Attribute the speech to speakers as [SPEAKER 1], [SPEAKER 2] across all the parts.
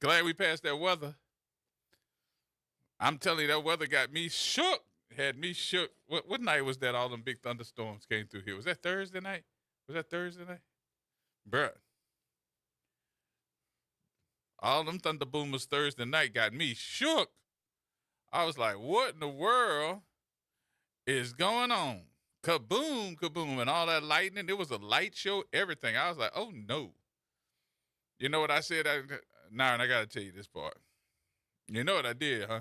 [SPEAKER 1] Glad we passed that weather. I'm telling you, that weather got me shook. Had me shook. What night was that all them big thunderstorms came through here? Was that Thursday night? Was that Thursday night? Bruh. All them thunder boomers Thursday night got me shook. I was like, what in the world is going on? Kaboom, kaboom, and all that lightning. It was a light show, everything. I was like, oh no. You know what I said? Nah, and I got to tell you this part. You know what I did, huh?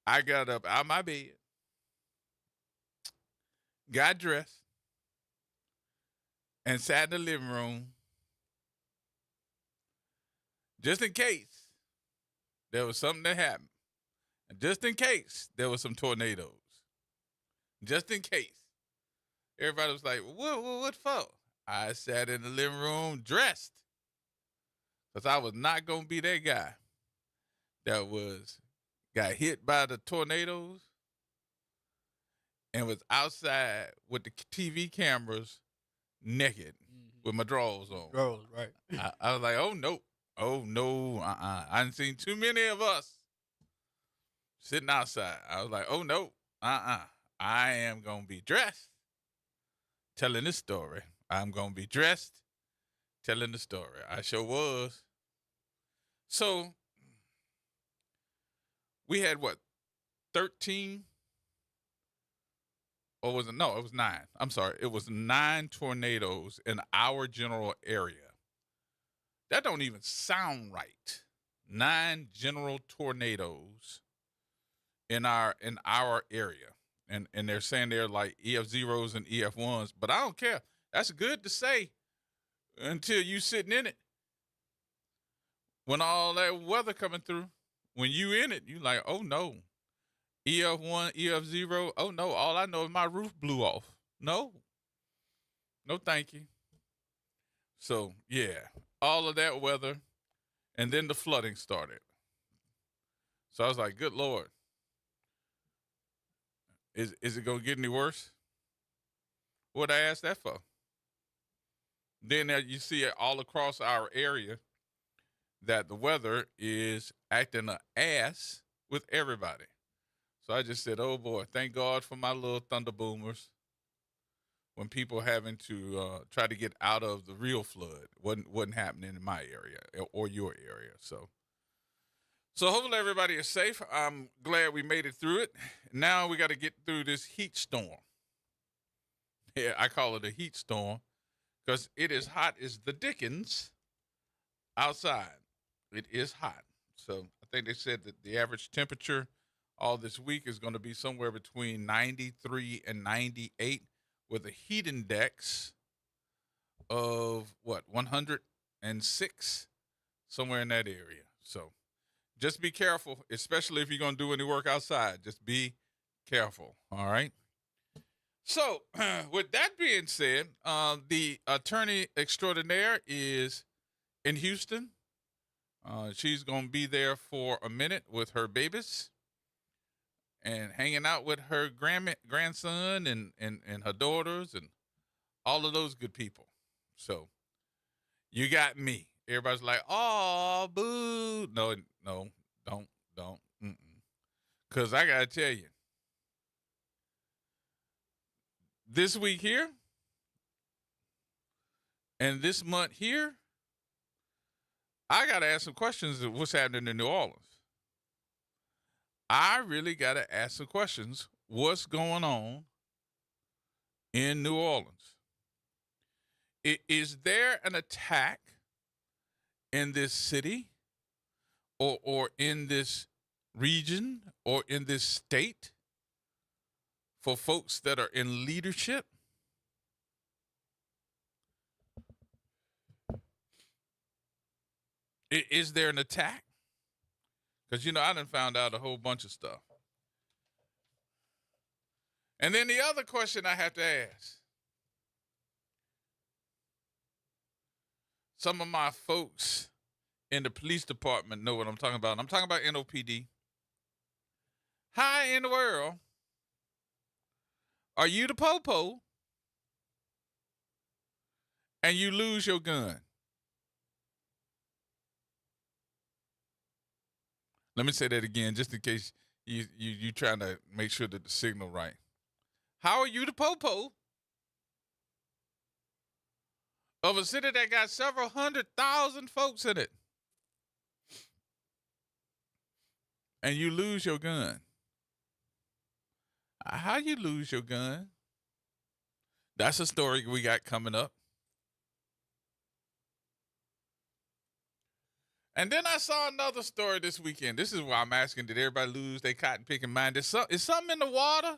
[SPEAKER 1] I got up out of my bed, got dressed, and sat in the living room just in case there was something that happened. And just in case there was some tornadoes. Just in case. Everybody was like, what for? I sat in the living room dressed because I was not going to be that guy that got hit by the tornadoes and was outside with the TV cameras naked with my drawers on.
[SPEAKER 2] Drawers, right.
[SPEAKER 1] I was like, oh, no. Oh, no. I done seen too many of us sitting outside. I was like, oh, no. I am going to be dressed telling this story. I'm going to be dressed telling the story. I sure was. So we had what, 13? Or was it? No, it was 9. I'm sorry. It was 9 tornadoes in our general area. That don't even sound right. 9 general tornadoes in our area. And they're saying they're like EF0s and EF1s, but I don't care. That's good to say until you sitting in it. When all that weather coming through, when you in it, you like, oh no. EF1, EF0, oh no, all I know is my roof blew off. No. No thank you. So yeah, all of that weather, and then the flooding started. So I was like, good Lord. Is it gonna get any worse? What'd I ask that for? Then you see it all across our area that the weather is acting an ass with everybody. So I just said, oh boy, thank God for my little thunder boomers. When people having to try to get out of the real flood, wasn't happening in my area or your area. So hopefully everybody is safe. I'm glad we made it through it. Now we got to get through this heat storm. Yeah, I call it a heat storm because it is hot as the dickens outside. It is hot. So I think they said that the average temperature all this week is going to be somewhere between 93 and 98 with a heat index of 106, somewhere in that area. So just be careful, especially if you're going to do any work outside. Just be careful, all right? So, with that being said, the attorney extraordinaire is in Houston. She's going to be there for a minute with her babies and hanging out with her grandson and her daughters and all of those good people. So, you got me. Everybody's like, oh, boo. No, don't. Because I got to tell you, this week here and this month here, I got to ask some questions of what's happening in New Orleans. I really got to ask some questions. What's going on in New Orleans? Is there an attack in this city or in this region or in this state for folks that are in leadership? Is there an attack? Because, I done found out a whole bunch of stuff. And then the other question I have to ask. Some of my folks in the police department know what I'm talking about. I'm talking about NOPD. How in the world are you the popo and you lose your gun? Let me say that again, just in case you trying to make sure that the signal right. How are you the popo of a city that got several 100,000 folks in it, and you lose your gun? How you lose your gun? That's a story we got coming up. And then I saw another story this weekend. This is why I'm asking, did everybody lose their cotton picking mind? Is something in the water?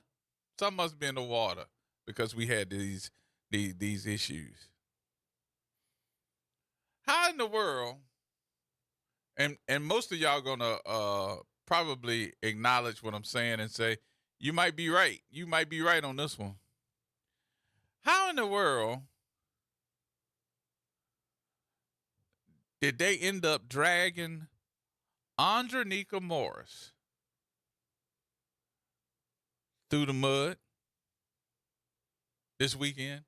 [SPEAKER 1] Something must be in the water because we had these issues. How in the world, and most of y'all gonna probably acknowledge what I'm saying and say, you might be right. You might be right on this one. How in the world did they end up dragging Andronika Morris through the mud this weekend?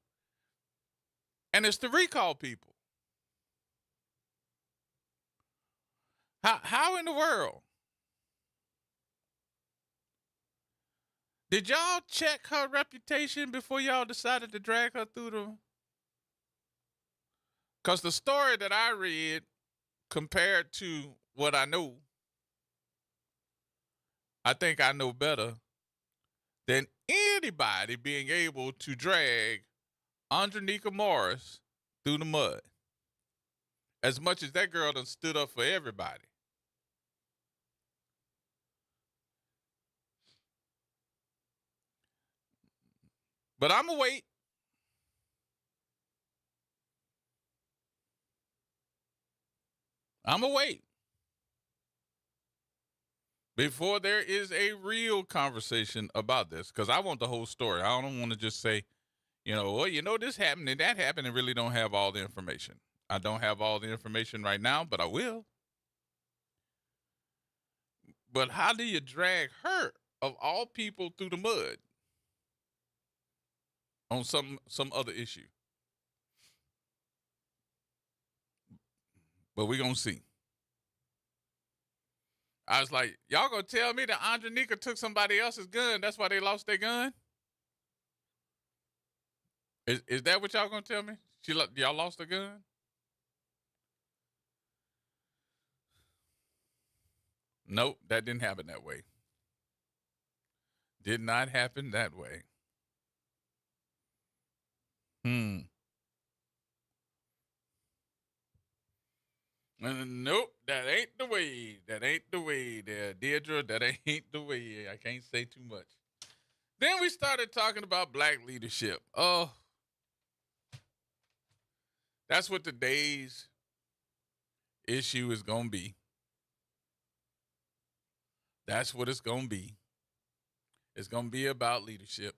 [SPEAKER 1] And it's the recall people. How in the world? Did y'all check her reputation before y'all decided to drag her through the... Because the story that I read, compared to what I know, I think I know better than anybody being able to drag Andronika Morris through the mud. As much as that girl done stood up for everybody. But I'm going to wait. I'm going to wait. Before there is a real conversation about this, because I want the whole story. I don't want to just say, well, this happened and that happened and really don't have all the information. I don't have all the information right now, but I will. But how do you drag her, of all people, through the mud on some other issue? But we're going to see. I was like, y'all going to tell me that Andronika took somebody else's gun? That's why they lost their gun? Is that what y'all going to tell me? Y'all lost a gun? Nope, that didn't happen that way. Did not happen that way. Nope, that ain't the way. That ain't the way there, Deirdre. That ain't the way. I can't say too much. Then we started talking about black leadership. Oh, that's what today's issue is going to be. That's what it's going to be. It's going to be about leadership.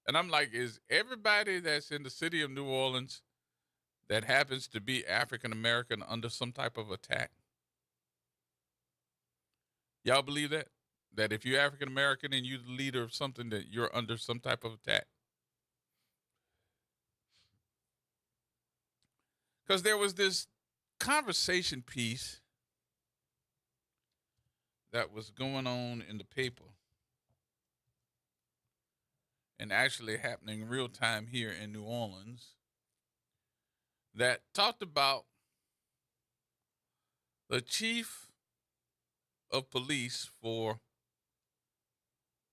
[SPEAKER 1] And I'm like, is everybody that's in the city of New Orleans that happens to be African American under some type of attack? Y'all believe that? That if you're African American and you're the leader of something, that you're under some type of attack? Because there was this conversation piece that was going on in the paper and actually happening in real time here in New Orleans that talked about the chief of police for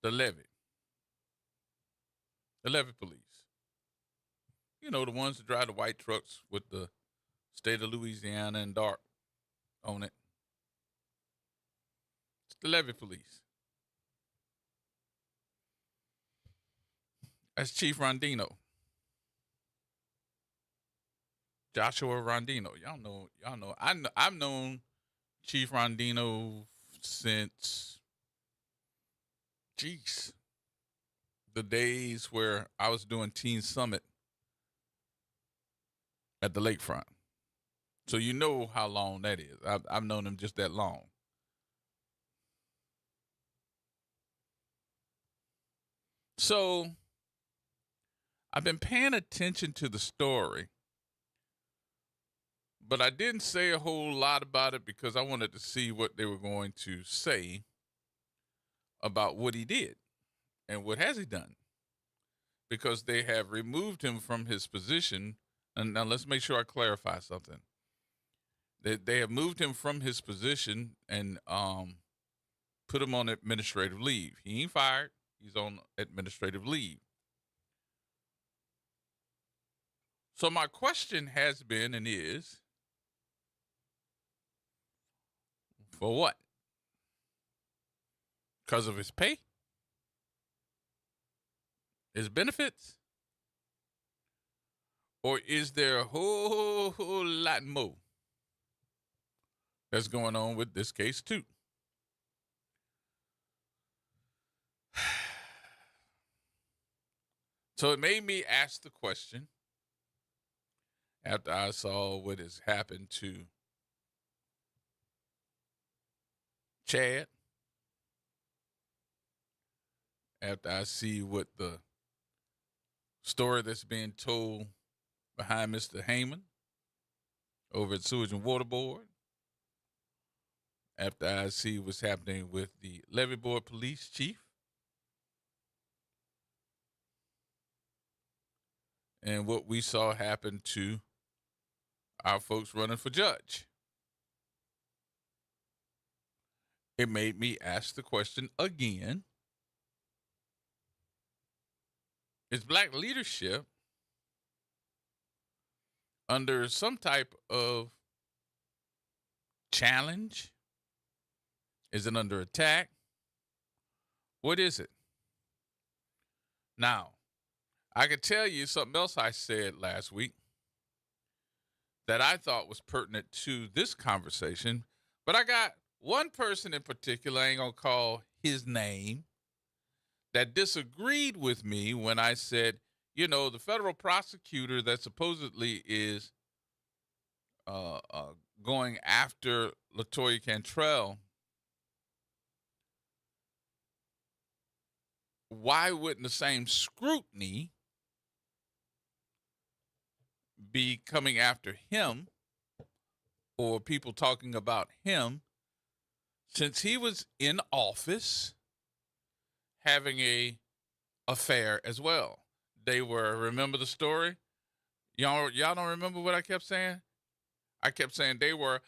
[SPEAKER 1] the levee police. You know, the ones that drive the white trucks with the state of Louisiana and dark on it. It's the levee police. That's Chief Rondino. Joshua Rondino. Y'all know. I've known Chief Rondino since, the days where I was doing Teen Summit at the lakefront. So you know how long that is. I've known him just that long. So I've been paying attention to the story But I didn't say a whole lot about it because I wanted to see what they were going to say about what he did and what has he done. Because they have removed him from his position. And now let's make sure I clarify something. They have moved him from his position and put him on administrative leave. He ain't fired. He's on administrative leave. So my question has been and is, for what? Because of his pay? His benefits? Or is there a whole lot more that's going on with this case too? So it made me ask the question after I saw what has happened to Chad, after I see what the story that's being told behind Mr. Heyman over at Sewage and Water Board, after I see what's happening with the Levee Board Police Chief, and what we saw happen to our folks running for judge. It made me ask the question again. Is black leadership under some type of challenge? Is it under attack? What is it? Now, I could tell you something else I said last week that I thought was pertinent to this conversation, but I got one person in particular, I ain't gonna call his name, that disagreed with me when I said, you know, the federal prosecutor that supposedly is going after LaToya Cantrell, why wouldn't the same scrutiny be coming after him or people talking about him since he was in office having a affair as well? They were, remember the story? Y'all don't remember what I kept saying? I kept saying they were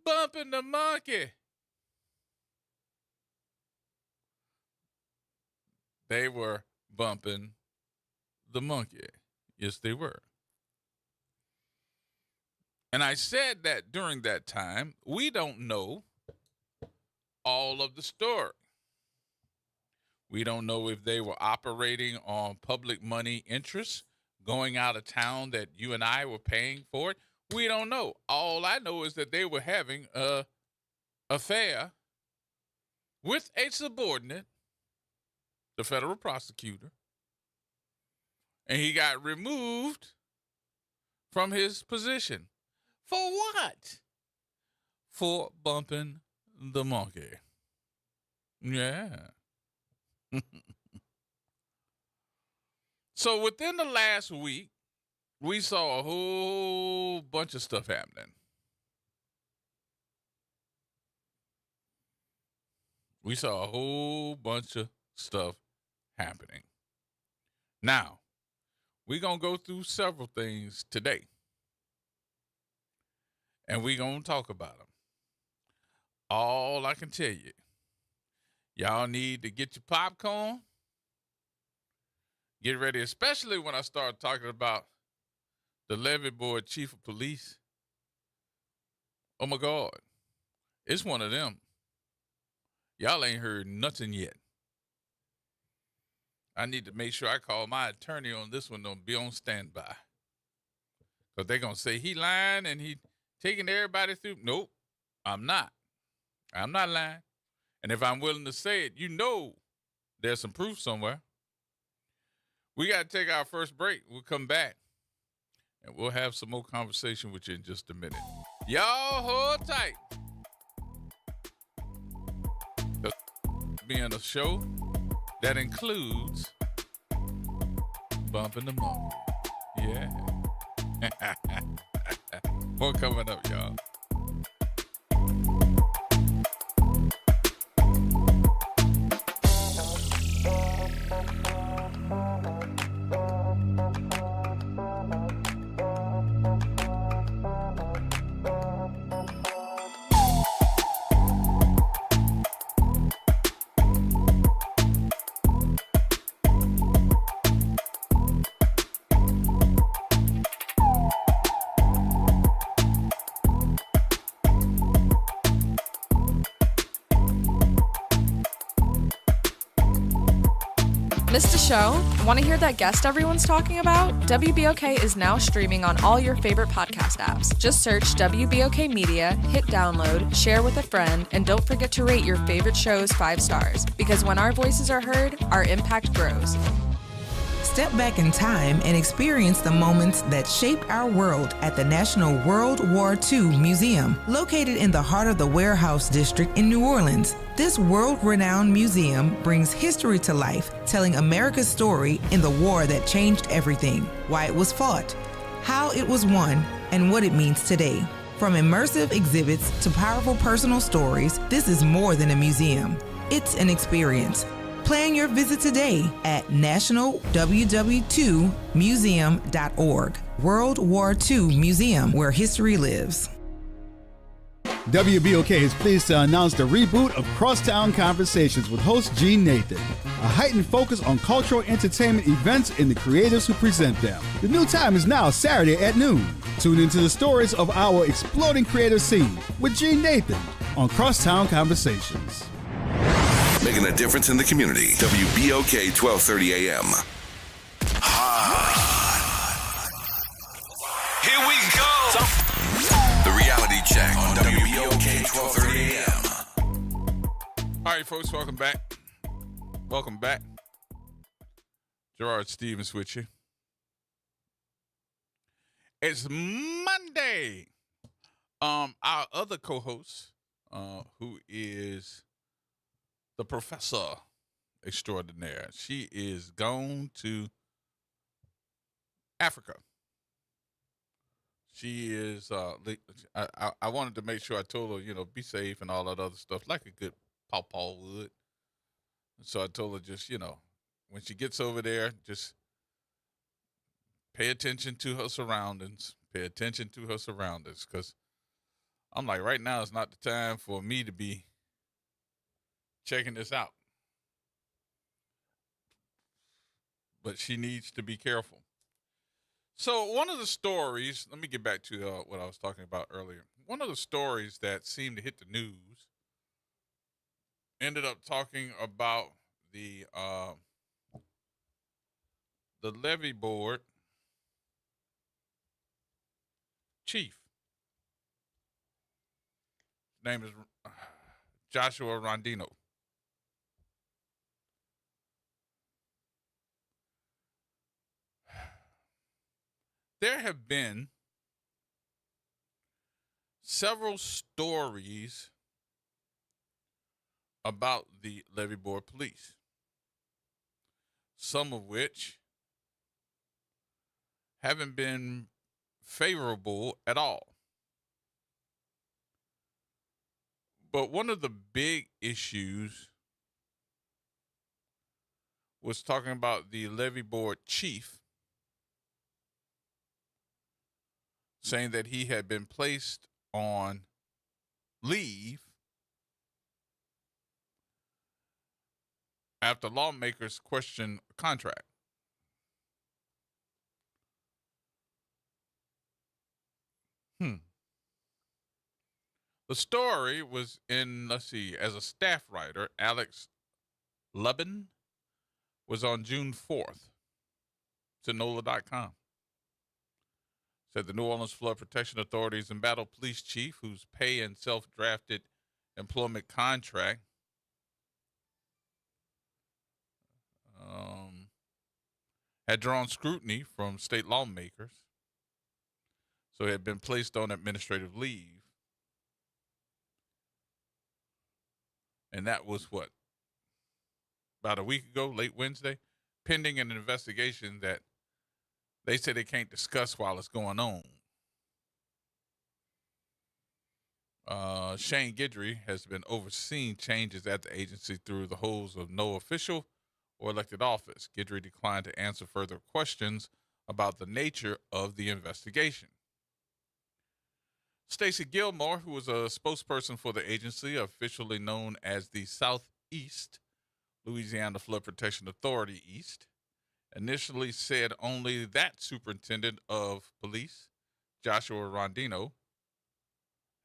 [SPEAKER 1] bumping the monkey. They were bumping the monkey. Yes, they were. And I said that during that time, we don't know all of the story. We don't know if they were operating on public money interests, going out of town that you and I were paying for it. We don't know. All I know is that they were having an affair with a subordinate, the federal prosecutor, and he got removed from his position. For what? For bumping the monkey. Yeah. So within the last week, we saw a whole bunch of stuff happening. We saw a whole bunch of stuff happening. Now, we're going to go through several things today. And we're going to talk about them. All I can tell you, y'all need to get your popcorn. Get ready, especially when I start talking about the Levee Board Chief of Police. Oh, my God. It's one of them. Y'all ain't heard nothing yet. I need to make sure I call my attorney on this one to be on standby. Because they're going to say he lying and he taking everybody through. Nope, I'm not. I'm not lying. And if I'm willing to say it, you know there's some proof somewhere. We got to take our first break. We'll come back. And we'll have some more conversation with you in just a minute. Y'all hold tight. Being a show that includes bumping the monkey. Yeah. more coming up, y'all.
[SPEAKER 2] Missed a show? Want to hear that guest everyone's talking about? WBOK is now streaming on all your favorite podcast apps. Just search WBOK Media, hit download, share with a friend, and don't forget to rate your favorite shows 5 stars. Because when our voices are heard, our impact grows.
[SPEAKER 3] Step back in time and experience the moments that shaped our world at the National World War II Museum, located in the heart of the Warehouse District in New Orleans. This world-renowned museum brings history to life, telling America's story in the war that changed everything, why it was fought, how it was won, and what it means today. From immersive exhibits to powerful personal stories, this is more than a museum. It's an experience. Plan your visit today at nationalww2museum.org. World War II Museum, where history lives.
[SPEAKER 4] WBOK is pleased to announce the reboot of Crosstown Conversations with host Gene Nathan, a heightened focus on cultural entertainment events and the creators who present them. The new time is now Saturday at noon. Tune into the stories of our exploding creative scene with Gene Nathan on Crosstown Conversations.
[SPEAKER 5] Making a difference in the community. WBOK 1230 AM. Here we go. The reality check on WBOK 1230 AM.
[SPEAKER 1] All right, folks, welcome back. Welcome back. Gerard Stevens with you. It's Monday. Our other co-host, who is the professor extraordinaire, she is gone to Africa. She is, I wanted to make sure I told her, be safe and all that other stuff, like a good pawpaw would. So I told her just, when she gets over there, just pay attention to her surroundings. Pay attention to her surroundings. Because I'm like, right now is not the time for me to be checking this out. But she needs to be careful. So one of the stories, let me get back to what I was talking about earlier. One of the stories that seemed to hit the news ended up talking about the levee board chief. His name is Joshua Rondino. There have been several stories about the levee board police, some of which haven't been favorable at all. But one of the big issues was talking about the levee board chief, saying that he had been placed on leave after lawmakers questioned a contract. The story was in, as a staff writer, Alex Lubin was on June 4th to NOLA.com. Said the New Orleans Flood Protection Authority's embattled police chief, whose pay and self-drafted employment contract had drawn scrutiny from state lawmakers, so he had been placed on administrative leave. And that was what? About a week ago, late Wednesday, pending an investigation that they say they can't discuss while it's going on. Shane Guidry has been overseeing changes at the agency through the holes of no official or elected office. Guidry declined to answer further questions about the nature of the investigation. Stacey Gilmore, who was a spokesperson for the agency, officially known as the Southeast Louisiana Flood Protection Authority East, initially said only that Superintendent of Police, Joshua Rondino,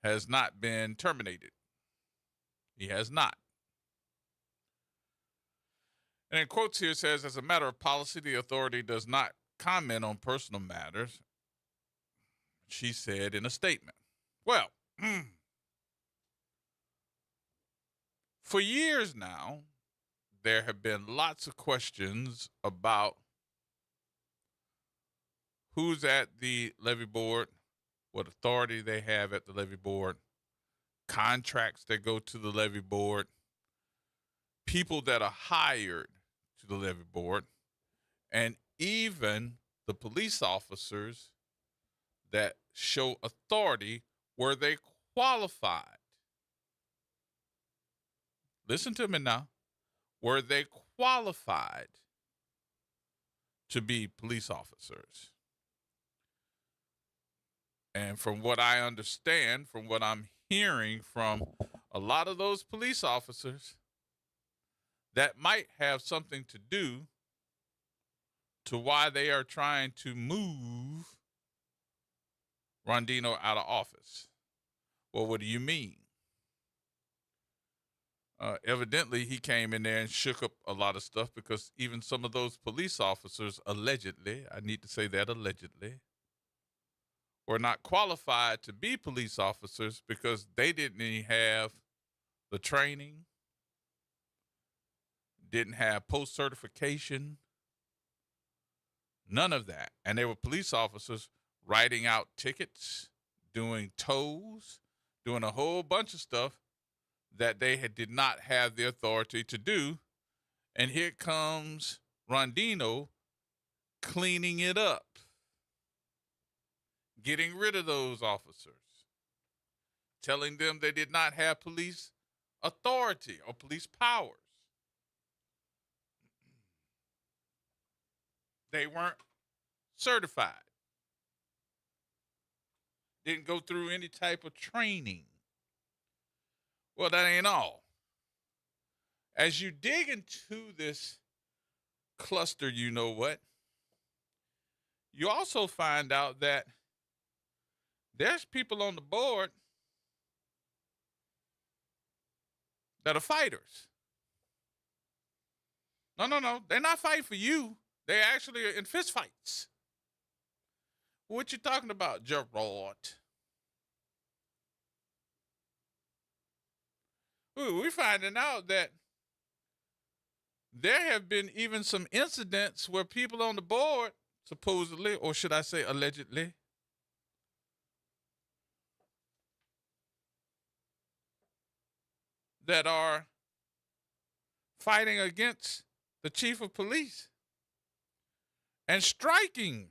[SPEAKER 1] has not been terminated. He has not. And in quotes here, it says, as a matter of policy, the authority does not comment on personal matters, she said in a statement. Well, for years now, there have been lots of questions about who's at the levee board, what authority they have at the levee board, contracts that go to the levee board, people that are hired to the levee board, and even the police officers that show authority, were they qualified? Listen to me now. Were they qualified to be police officers? And from what I understand, from what I'm hearing from a lot of those police officers, that might have something to do to why they are trying to move Rondino out of office. Well, what do you mean? Evidently, he came in there and shook up a lot of stuff because even some of those police officers, allegedly, I need to say that allegedly, were not qualified to be police officers because they didn't even have the training, didn't have post-certification, none of that. And they were police officers writing out tickets, doing tows, doing a whole bunch of stuff that they did not have the authority to do. And here comes Rondino cleaning it up, getting rid of those officers, telling them they did not have police authority or police powers. They weren't certified, didn't go through any type of training. Well, that ain't all. As you dig into this cluster, you know what? You also find out that there's people on the board that are fighters. No. They're not fighting for you. They actually are in fist fights. What you talking about, Gerod? We're finding out that there have been even some incidents where people on the board, supposedly, or should I say allegedly, that are fighting against the chief of police and striking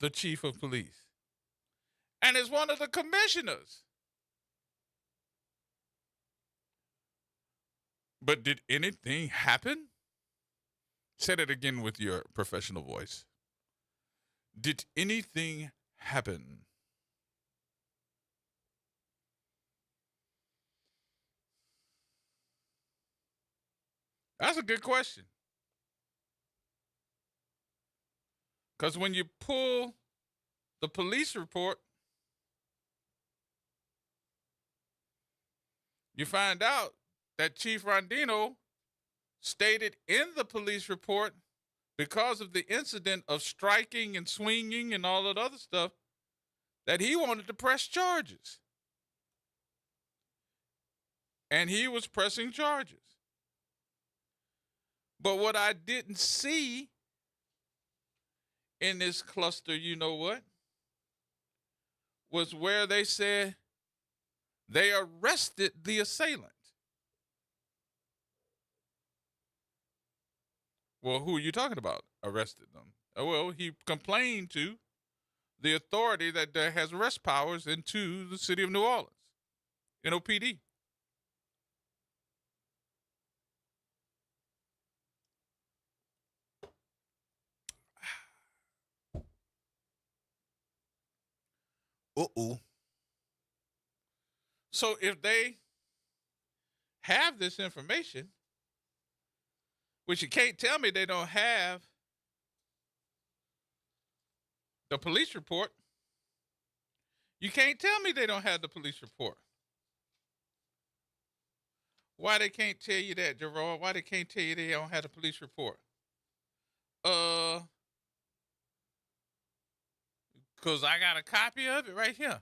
[SPEAKER 1] the chief of police. And is one of the commissioners. But did anything happen? Say that again with your professional voice. Did anything happen? That's a good question. Because when you pull the police report, you find out that Chief Rondino stated in the police report, because of the incident of striking and swinging and all that other stuff, that he wanted to press charges. And he was pressing charges. But what I didn't see in this cluster, you know what, was where they said they arrested the assailant. Well, who are you talking about? Arrested them. Oh, well, he complained to the authority that has arrest powers into the city of New Orleans, NOPD. Uh-oh. So if they have this information, which you can't tell me they don't have the police report. You can't tell me they don't have the police report. Why they can't tell you that, Gerod? Why they can't tell you they don't have the police report? Because I got a copy of it right here.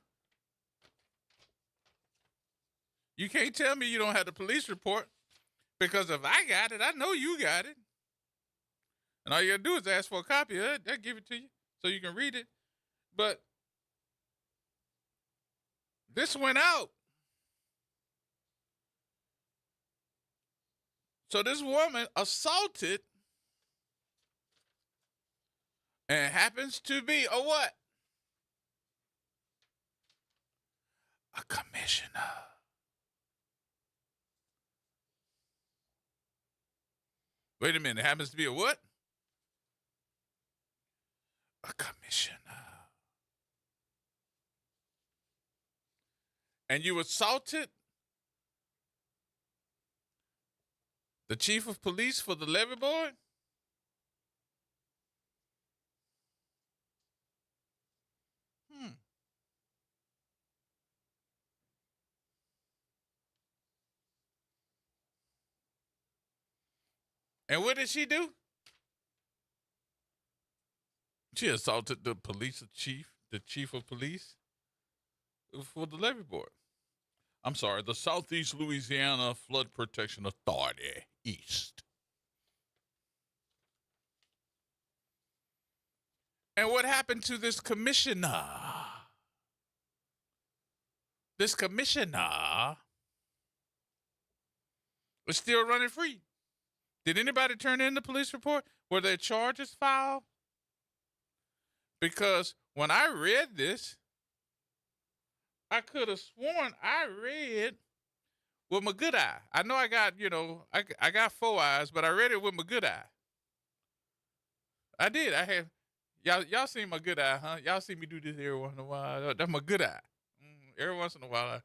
[SPEAKER 1] You can't tell me you don't have the police report, because if I got it, I know you got it. And all you gotta do is ask for a copy of it. They'll give it to you so you can read it. But this went out. So this woman assaulted and happens to be a what? A commissioner. Wait a minute, happens to be a what? A commissioner. And you assaulted the chief of police for the levee board? And what did she do? She assaulted the chief of police for the levee board. I'm sorry, the Southeast Louisiana Flood Protection Authority, East. And what happened to this commissioner? This commissioner is still running free. Did anybody turn in the police report? Were there charges filed? Because when I read this, I could have sworn I read with my good eye. I know I got, I got 4 eyes, but I read it with my good eye. I did. I have. Y'all seen my good eye, huh? Y'all see me do this every once in a while. That's my good eye. Every once in a while,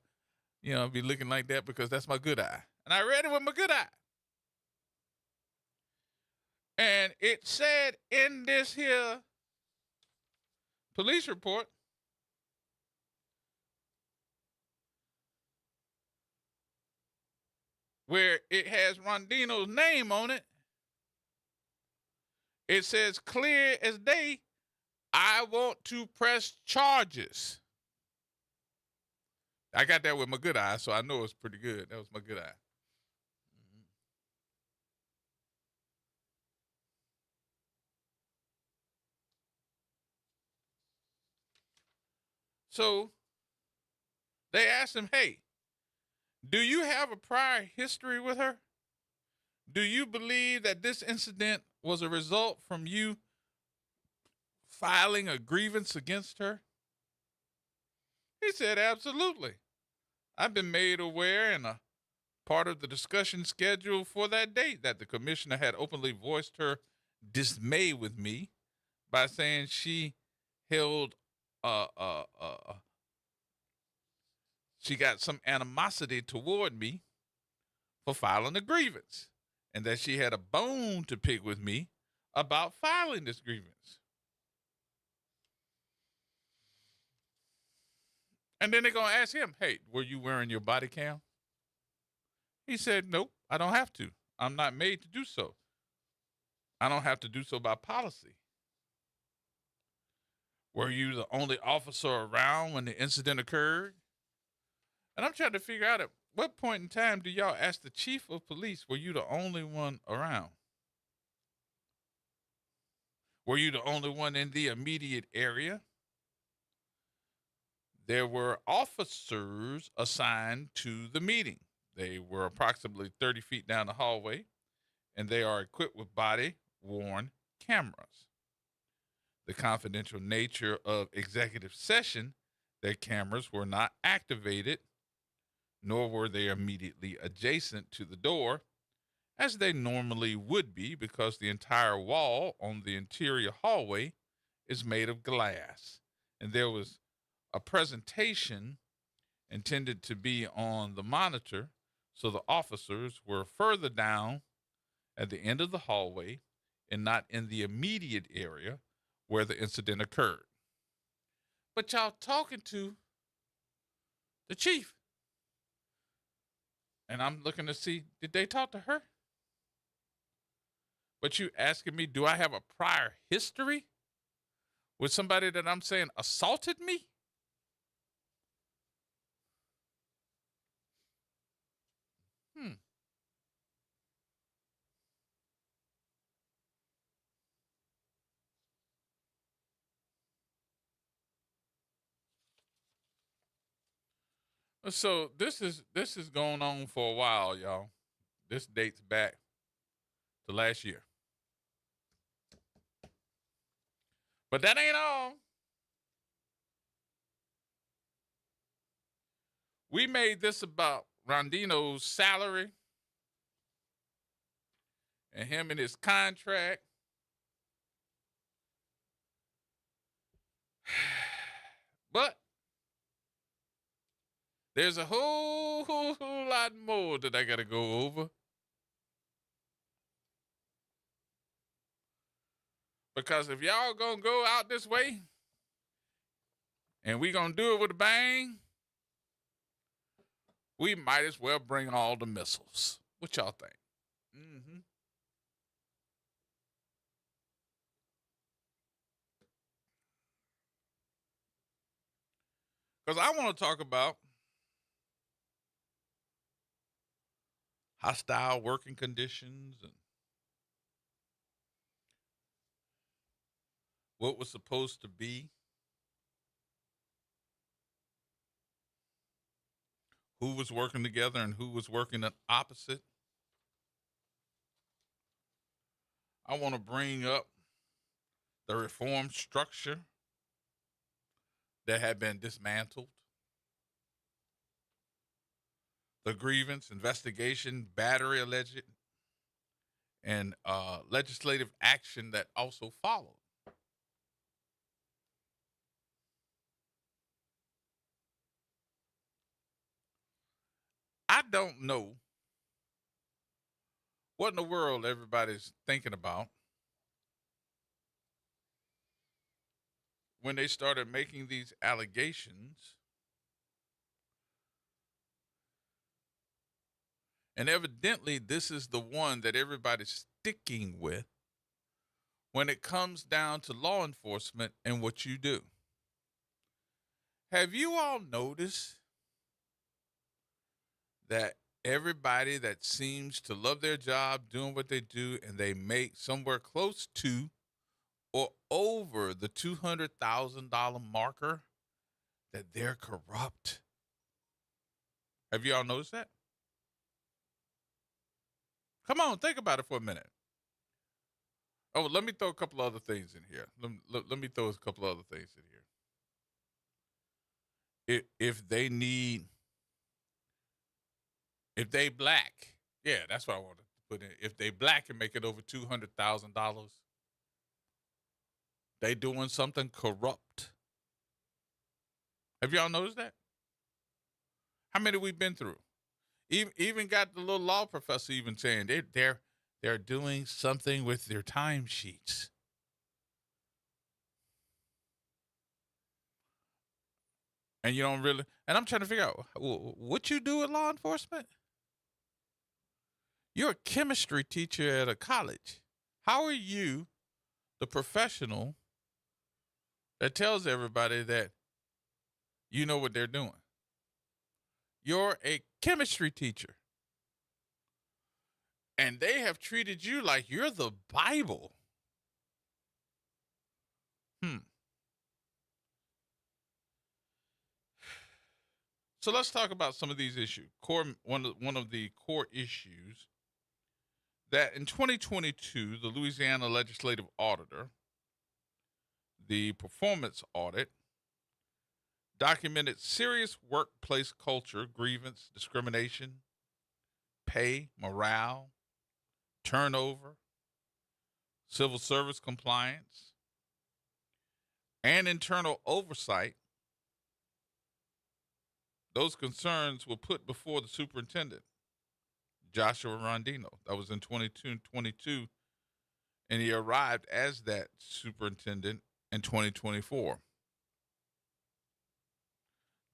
[SPEAKER 1] I be looking like that because that's my good eye. And I read it with my good eye. And it said in this here police report, where it has Rondino's name on it, it says clear as day, I want to press charges. I got that with my good eye, so I know it's pretty good. That was my good eye. So they asked him, hey, do you have a prior history with her? Do you believe that this incident was a result from you filing a grievance against her? He said, absolutely. I've been made aware and a part of the discussion scheduled for that date that the commissioner had openly voiced her dismay with me by saying she held she got some animosity toward me for filing a grievance, and that she had a bone to pick with me about filing this grievance. And then they're going to ask him, hey, were you wearing your body cam? He said, nope, I don't have to. I'm not made to do so. I don't have to do so by policy. Were you the only officer around when the incident occurred? And I'm trying to figure out at what point in time do y'all ask the chief of police, were you the only one around? Were you the only one in the immediate area? There were officers assigned to the meeting. They were approximately 30 feet down the hallway, and they are equipped with body-worn cameras. the confidential nature of executive session, their cameras were not activated, nor were they immediately adjacent to the door, as they normally would be, because the entire wall on the interior hallway is made of glass. And there was a presentation intended to be on the monitor, so the officers were further down at the end of the hallway and not in the immediate area where the incident occurred. But y'all talking to the chief. And I'm looking to see, did they talk to her? But you asking me, do I have a prior history with somebody that I'm saying assaulted me? So this is going on for a while, y'all. This dates back to last year. But that ain't all. We made this about Rondino's salary and him and his contract. But there's a whole lot more that I got to go over. Because if y'all going to go out this way and we going to do it with a bang, we might as well bring all the missiles. What y'all think? Mm-hmm. Because I want to talk about hostile working conditions and what was supposed to be, who was working together and who was working at opposite. I want to bring up the reform structure that had been dismantled, the grievance, investigation, battery alleged, and legislative action that also followed. I don't know what in the world everybody's thinking about when they started making these allegations. And evidently, this is the one that everybody's sticking with when it comes down to law enforcement and what you do. Have you all noticed that everybody that seems to love their job, doing what they do, and they make somewhere close to or over the $200,000 marker, that they're corrupt? Have you all noticed that? Come on, think about it for a minute. Oh, let me throw a couple other things in here. Let me throw a couple other things in here. If they black, yeah, that's what I wanted to put in. If they black and make it over $200,000, they doing something corrupt. Have y'all noticed that? How many we been through? Even got the little law professor even saying they're doing something with their timesheets. And you don't really, and I'm trying to figure out what you do with law enforcement. You're a chemistry teacher at a college. How are you the professional that tells everybody that you know what they're doing? You're a chemistry teacher. And they have treated you like you're the Bible. So let's talk about some of these issues. One of the core issues that in 2022, the Louisiana legislative auditor, the performance audit documented serious workplace culture, grievance, discrimination, pay, morale, turnover, civil service compliance, and internal oversight. Those concerns were put before the superintendent, Joshua Rondino. That was in 2022, and he arrived as that superintendent in 2024.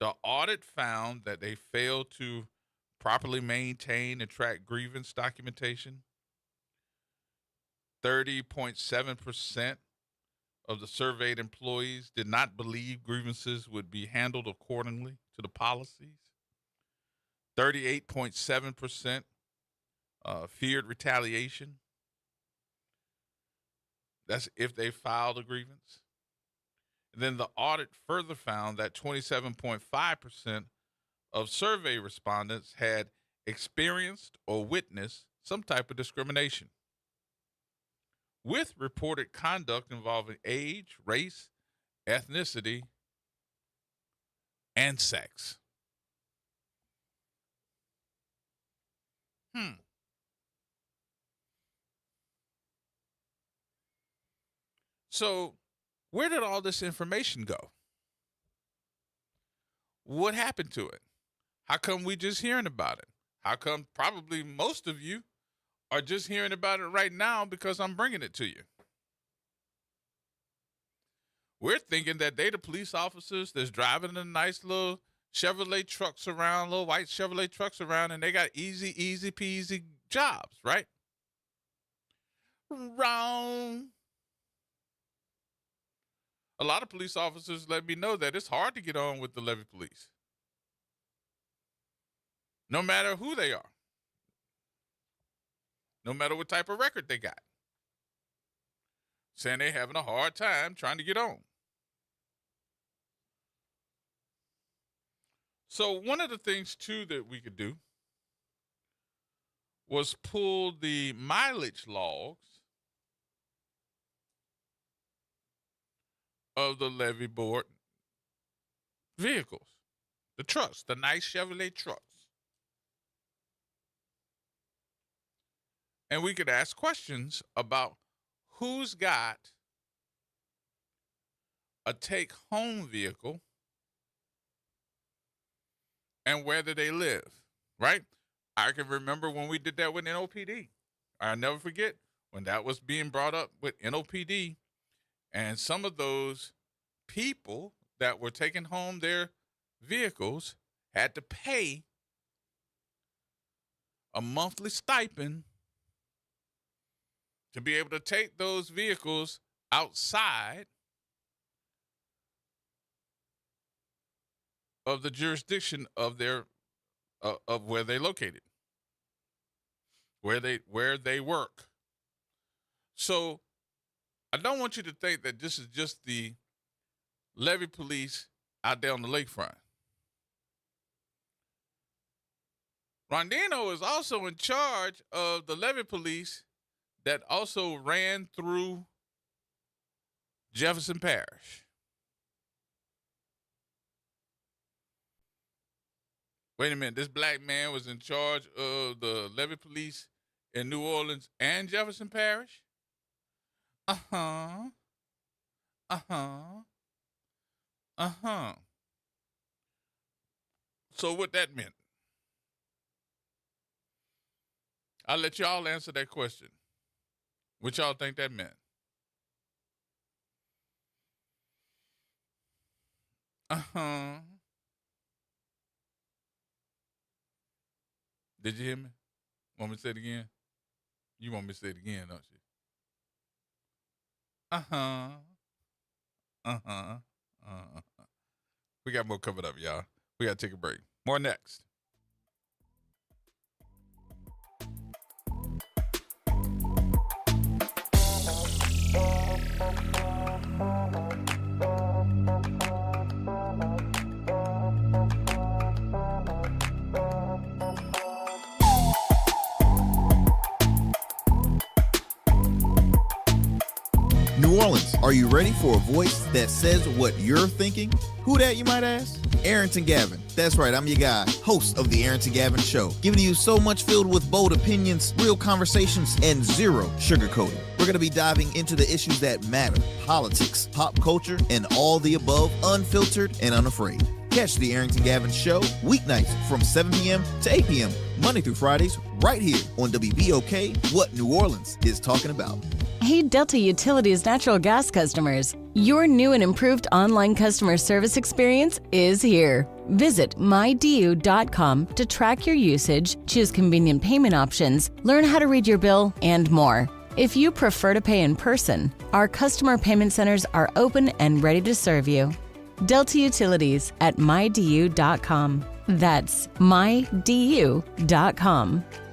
[SPEAKER 1] The audit found that they failed to properly maintain and track grievance documentation. 30.7% of the surveyed employees did not believe grievances would be handled accordingly to the policies. 38.7% feared retaliation. That's if they filed a grievance. And then the audit further found that 27.5% of survey respondents had experienced or witnessed some type of discrimination, with reported conduct involving age, race, ethnicity, and sex. So, where did all this information go? What happened to it? How come we just hearing about it? How come probably most of you are just hearing about it right now because I'm bringing it to you? We're thinking that they the police officers that's driving the nice little Chevrolet trucks around, little white Chevrolet trucks around, and they got easy peasy jobs, right? Wrong. A lot of police officers let me know that it's hard to get on with the levee police, no matter who they are, no matter what type of record they got, saying they're having a hard time trying to get on. So one of the things, too, that we could do was pull the mileage logs of the levee board vehicles, the trucks, the nice Chevrolet trucks. And we could ask questions about who's got a take-home vehicle and where do they live, right? I can remember when we did that with NOPD. I'll never forget when that was being brought up with NOPD, and some of those people that were taking home their vehicles had to pay a monthly stipend to be able to take those vehicles outside of the jurisdiction of their of where they located, where they work. So I don't want you to think that this is just the levee police out there on the lakefront. Rondino is also in charge of the levee police that also ran through Jefferson Parish. Wait a minute, this black man was in charge of the levee police in New Orleans and Jefferson Parish? Uh-huh. So what that meant? I'll let y'all answer that question. What y'all think that meant? Uh-huh. Did you hear me? Want me to say it again? You want me to say it again, don't you? Uh-huh. Uh-huh. Uh-huh. We got more coming up, y'all. We got to take a break. More next.
[SPEAKER 6] New Orleans. Are you ready for a voice that says what you're thinking? Who that, you might ask? Arrington Gavin. That's right, I'm your guy, host of The Arrington Gavin Show, giving you so much filled with bold opinions, real conversations, and zero sugarcoating. We're going to be diving into the issues that matter, politics, pop culture, and all the above, unfiltered and unafraid. Catch The Arrington Gavin Show weeknights from 7 p.m. to 8 p.m., Monday through Fridays, right here on WBOK, what New Orleans is talking about.
[SPEAKER 7] Hey, Delta Utilities natural gas customers. Your new and improved online customer service experience is here. Visit mydu.com to track your usage, choose convenient payment options, learn how to read your bill, and more. If you prefer to pay in person, our customer payment centers are open and ready to serve you. Delta Utilities at mydu.com. That's mydu.com.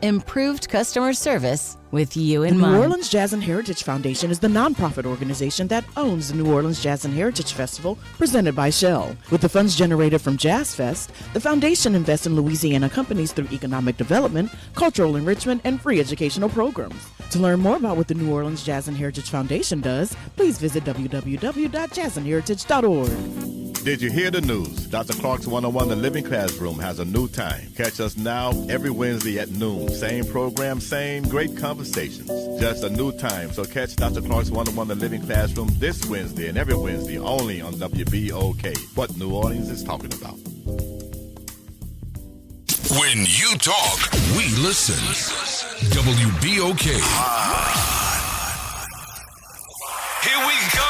[SPEAKER 7] Improved customer service with you in mind.
[SPEAKER 8] The New Orleans Jazz and Heritage Foundation is the nonprofit organization that owns the New Orleans Jazz and Heritage Festival presented by Shell. With the funds generated from Jazz Fest, the foundation invests in Louisiana companies through economic development, cultural enrichment, and free educational programs. To learn more about what the New Orleans Jazz and Heritage Foundation does, please visit www.jazzandheritage.org.
[SPEAKER 9] Did you hear the news? Dr. Clark's 101 The Living Classroom has a new time. Catch us now every Wednesday at noon. Same program, same great conversations. Just a new time. So catch Dr. Clark's 101 The Living Classroom this Wednesday and every Wednesday only on WBOK. What New Orleans is talking about.
[SPEAKER 5] When you talk, we listen. WBOK. Here we go.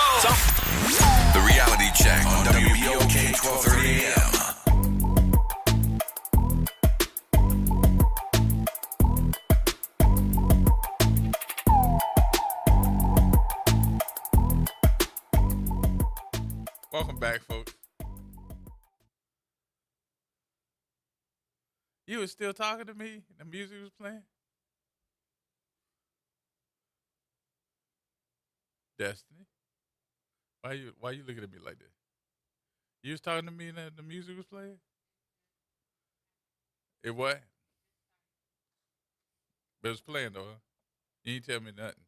[SPEAKER 5] The reality check on WBOK 1230 AM.
[SPEAKER 1] Welcome back, folks. You was still talking to me? The music was playing? Destiny? Why you looking at me like that? You was talking to me and the music was playing? It what? But it was playing though, huh? You ain't tell me nothing.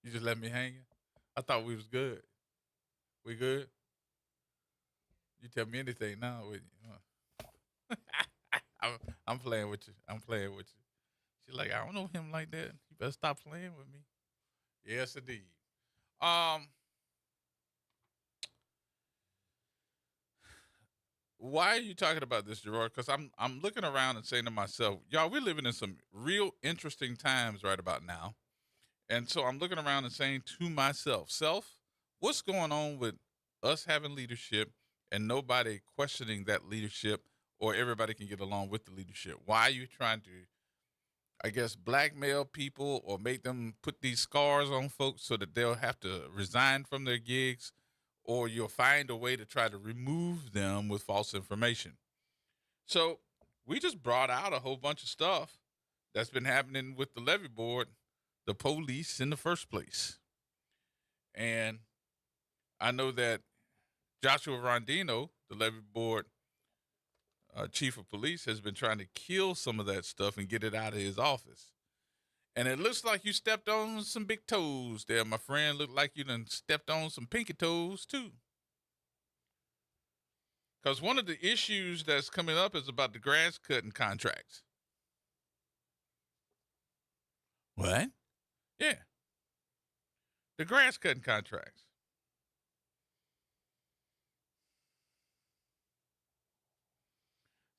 [SPEAKER 1] You just let me hanging? I thought we was good. We good? You tell me anything now, wouldn't you? I'm playing with you. I'm playing with you. She's like, I don't know him like that. You better stop playing with me. Yes, indeed. Why are you talking about this, Gerard? Because I'm looking around and saying to myself, y'all, we're living in some real interesting times right about now. And so I'm looking around and saying to myself, what's going on with us having leadership and nobody questioning that leadership, or everybody can get along with the leadership? Why are you trying to, I guess, blackmail people or make them put these scars on folks so that they'll have to resign from their gigs, or you'll find a way to try to remove them with false information? So we just brought out a whole bunch of stuff that's been happening with the levee board, the police in the first place. And I know that Joshua Rondino, the levee board chief of police, has been trying to kill some of that stuff and get it out of his office. And it looks like you stepped on some big toes there, my friend. Looked like you done stepped on some pinky toes, too. Because one of the issues that's coming up is about the grass cutting contracts. What? Yeah. The grass cutting contracts.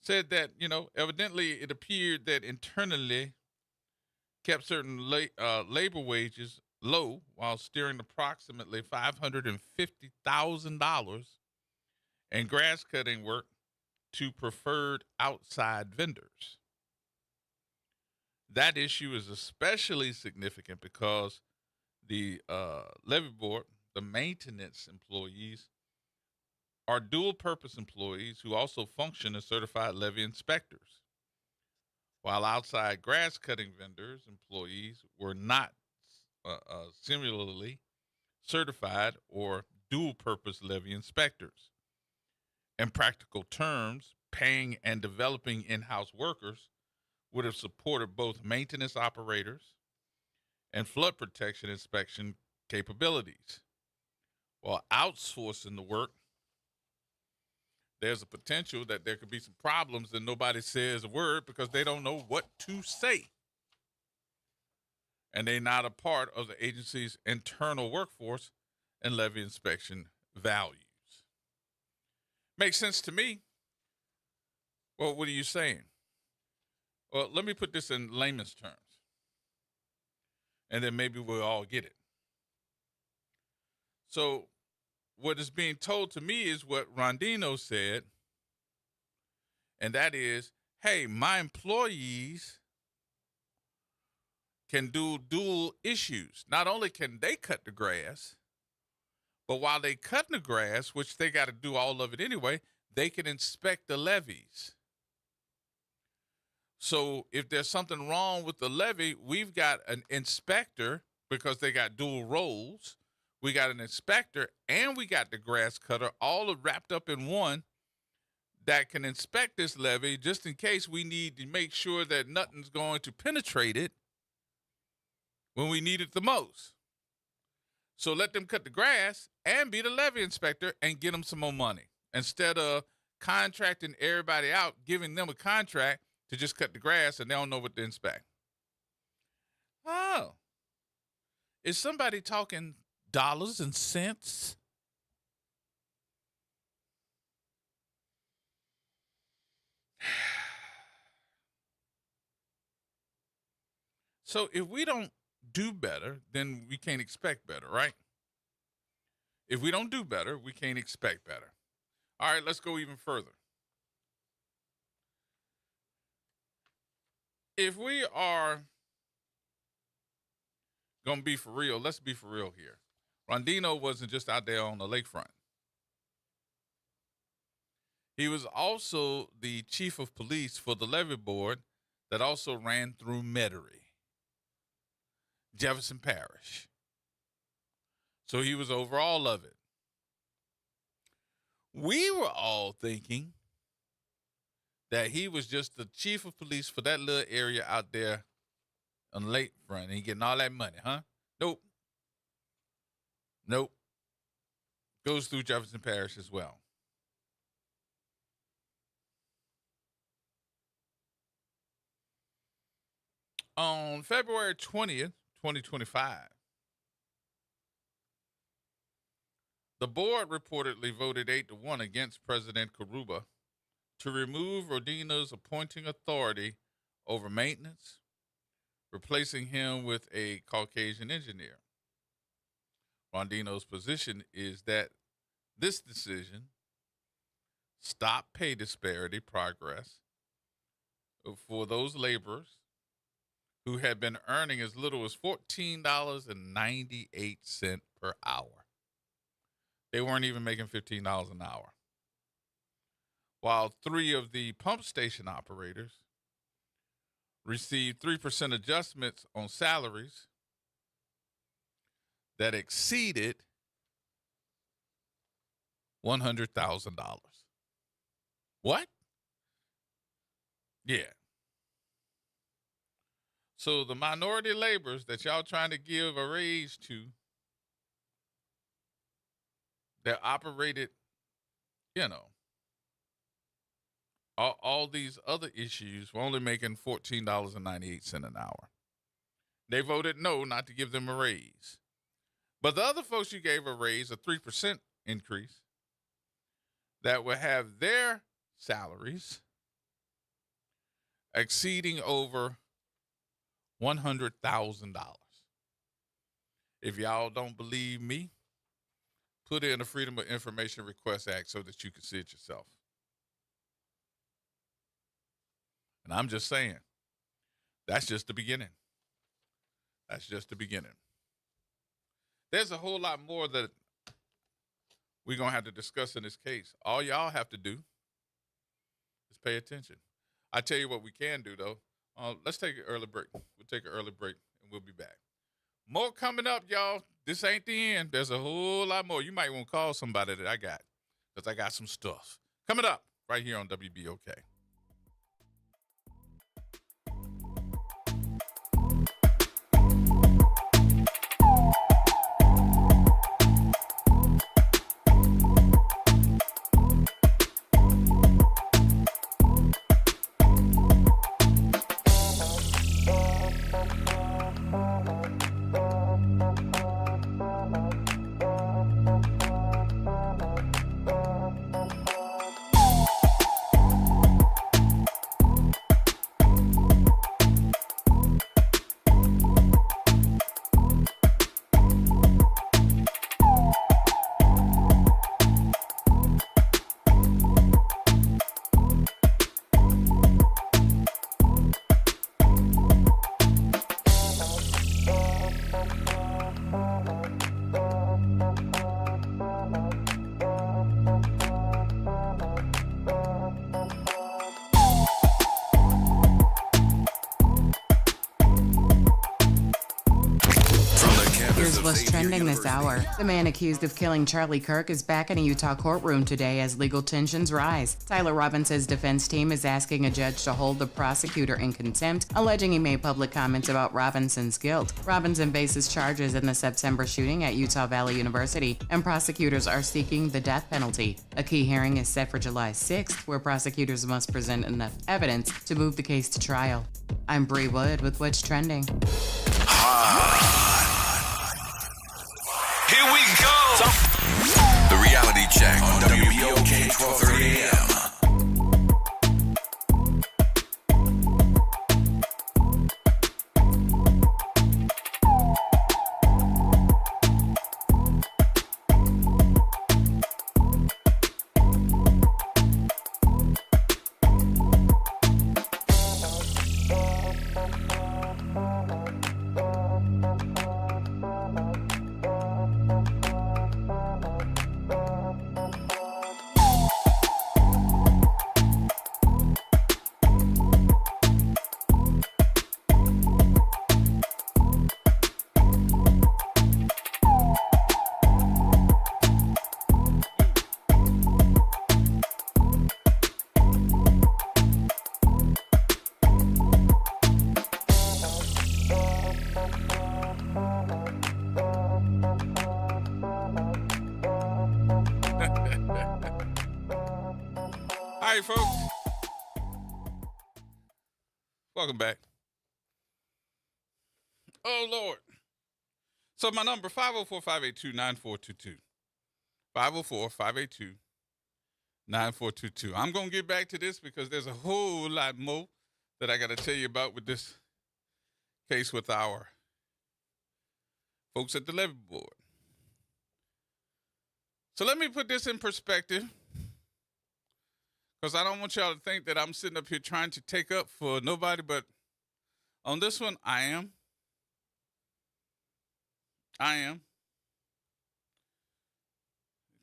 [SPEAKER 1] Said that, evidently it appeared that internally kept certain labor wages low while steering approximately $550,000 in grass cutting work to preferred outside vendors. That issue is especially significant because the levee board, the maintenance employees, are dual-purpose employees who also function as certified levee inspectors, while outside grass-cutting vendors' employees were not similarly certified or dual-purpose levee inspectors. In practical terms, paying and developing in-house workers would have supported both maintenance operators and flood protection inspection capabilities. While outsourcing the work, there's a potential that there could be some problems and nobody says a word because they don't know what to say. And they're not a part of the agency's internal workforce and levee inspection values. Makes sense to me. Well, what are you saying? Well, let me put this in layman's terms, and then maybe we'll all get it. So what is being told to me is what Rondino said, and that is, hey, my employees can do dual issues. Not only can they cut the grass, but while they cutting the grass, which they got to do all of it anyway, they can inspect the levees. So if there's something wrong with the levee, we've got an inspector because they got dual roles. We got an inspector and we got the grass cutter all wrapped up in one that can inspect this levee just in case we need to make sure that nothing's going to penetrate it when we need it the most. So let them cut the grass and be the levee inspector and get them some more money instead of contracting everybody out, giving them a contract to just cut the grass and they don't know what to inspect. Oh, is somebody talking dollars and cents? So if we don't do better, then we can't expect better, right? If we don't do better, we can't expect better. All right, let's go even further. If we are going to be for real, let's be for real here. Rondino wasn't just out there on the lakefront. He was also the chief of police for the levee board that also ran through Metairie, Jefferson Parish. So he was over all of it. We were all thinking that he was just the chief of police for that little area out there on the lakefront and he getting all that money, huh? Nope. Nope. Goes through Jefferson Parish as well. On February 20th, 2025, the board reportedly voted 8-1 against President Karuba to remove Rodina's appointing authority over maintenance, replacing him with a Caucasian engineer. Rondino's position is that this decision stopped pay disparity progress for those laborers who had been earning as little as $14.98 per hour. They weren't even making $15 an hour. While 3 of the pump station operators received 3% adjustments on salaries that exceeded $100,000. What? Yeah. So the minority laborers that y'all trying to give a raise to, that operated, all these other issues were only making $14.98 an hour. They voted no, not to give them a raise. But the other folks you gave a raise, a 3% increase, that will have their salaries exceeding over $100,000. If y'all don't believe me, put in the Freedom of Information Request Act so that you can see it yourself. And I'm just saying, that's just the beginning. That's just the beginning. There's a whole lot more that we're going to have to discuss in this case. All y'all have to do is pay attention. I tell you what we can do, though. Let's take an early break. We'll take an early break, and we'll be back. More coming up, y'all. This ain't the end. There's a whole lot more. You might want to call somebody that I got, because I got some stuff. Coming up right here on WBOK.
[SPEAKER 10] Here's what's trending this hour. The man accused of killing Charlie Kirk is back in a Utah courtroom today as legal tensions rise. Tyler Robinson's defense team is asking a judge to hold the prosecutor in contempt, alleging he made public comments about Robinson's guilt. Robinson faces charges in the September shooting at Utah Valley University, and prosecutors are seeking the death penalty. A key hearing is set for July 6th, where prosecutors must present enough evidence to move the case to trial. I'm Bree Wood with What's Trending.
[SPEAKER 5] Here we go. The reality check on WBOK 1230 AM.
[SPEAKER 1] All right, folks. Welcome back. Oh, Lord. So my number, 504-582-9422. 504-582-9422. I'm going to get back to this because there's a whole lot more that I got to tell you about with this case with our folks at the levee board. So let me put this in perspective, because I don't want y'all to think that I'm sitting up here trying to take up for nobody, but on this one, I am.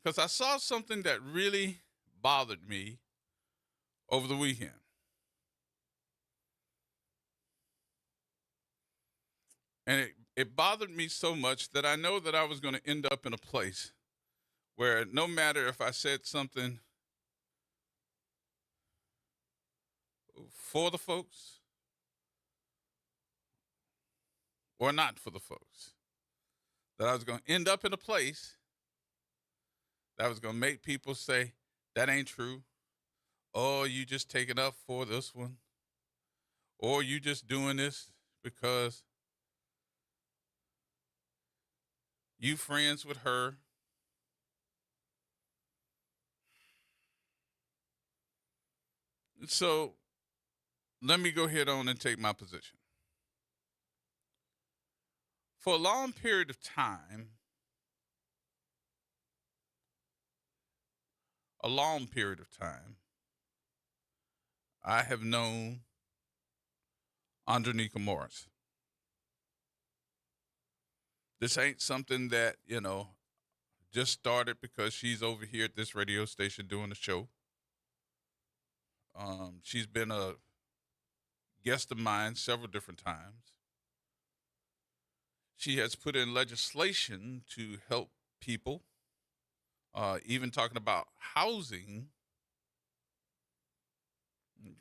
[SPEAKER 1] Because I saw something that really bothered me over the weekend. And it bothered me so much that I know that I was going to end up in a place where no matter if I said something for the folks or not for the folks, that I was going to end up in a place that was going to make people say, that ain't true. Oh, you just taking up for this one. Or you just doing this because you friends with her. So let me go ahead on and take my position. For a long period of time, I have known Andronika Morris. This ain't something that, just started because she's over here at this radio station doing a show. She's been a guest of mine several different times. She has put in legislation to help people, even talking about housing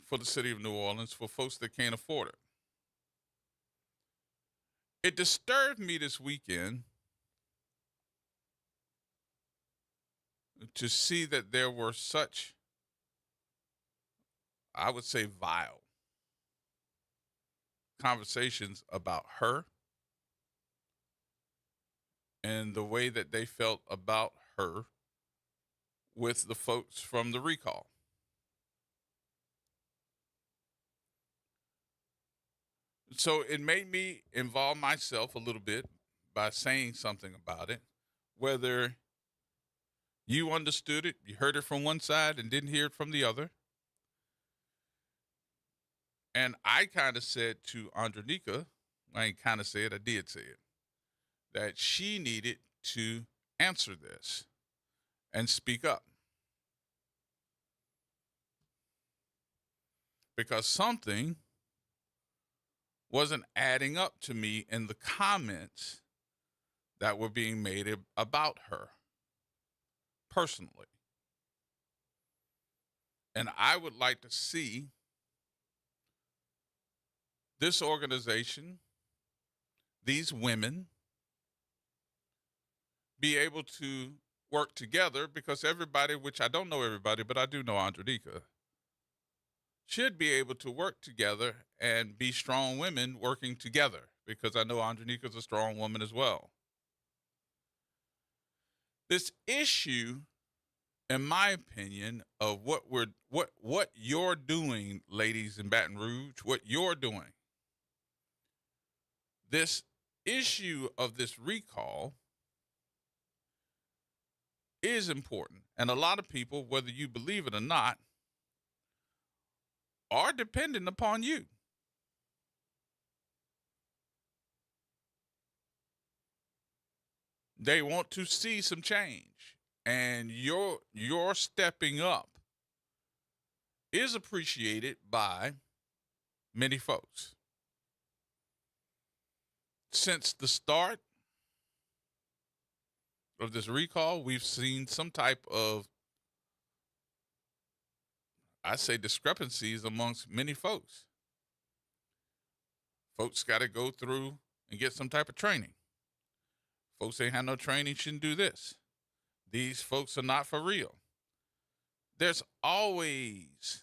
[SPEAKER 1] for the city of New Orleans for folks that can't afford it. It disturbed me this weekend to see that there were such, I would say, vile conversations about her and the way that they felt about her with the folks from the recall. So it made me involve myself a little bit by saying something about it, whether you understood it, you heard it from one side and didn't hear it from the other. And I kind of said to Andronika, I ain't kind of said, I did say it, that she needed to answer this and speak up. Because something wasn't adding up to me in the comments that were being made about her personally. And I would like to see this organization, these women, be able to work together, because everybody, which I don't know everybody, but I do know Andronica, should be able to work together and be strong women working together, because I know Andronica's a strong woman as well. This issue, in my opinion, of what you're doing, ladies in Baton Rouge, what you're doing, this issue of this recall is important. And a lot of people, whether you believe it or not, are dependent upon you. They want to see some change, and your stepping up is appreciated by many folks. Since the start of this recall, we've seen some type of, I say, discrepancies amongst many folks. Folks got to go through and get some type of training. Folks ain't had no training, shouldn't do this. These folks are not for real. There's always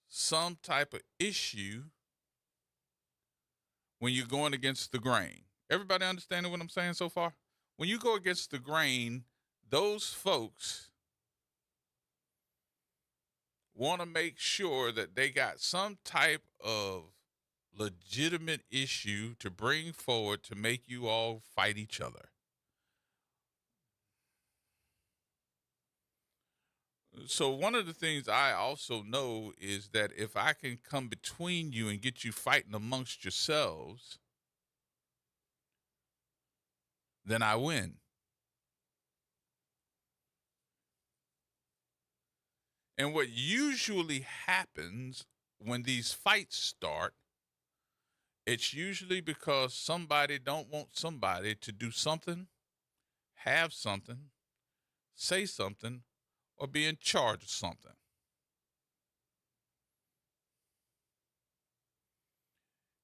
[SPEAKER 1] some type of issue when you're going against the grain. Everybody understanding what I'm saying so far? When you go against the grain, those folks want to make sure that they got some type of legitimate issue to bring forward to make you all fight each other. So one of the things I also know is that if I can come between you and get you fighting amongst yourselves, then I win. And what usually happens when these fights start, it's usually because somebody don't want somebody to do something, have something, say something, or be in charge of something.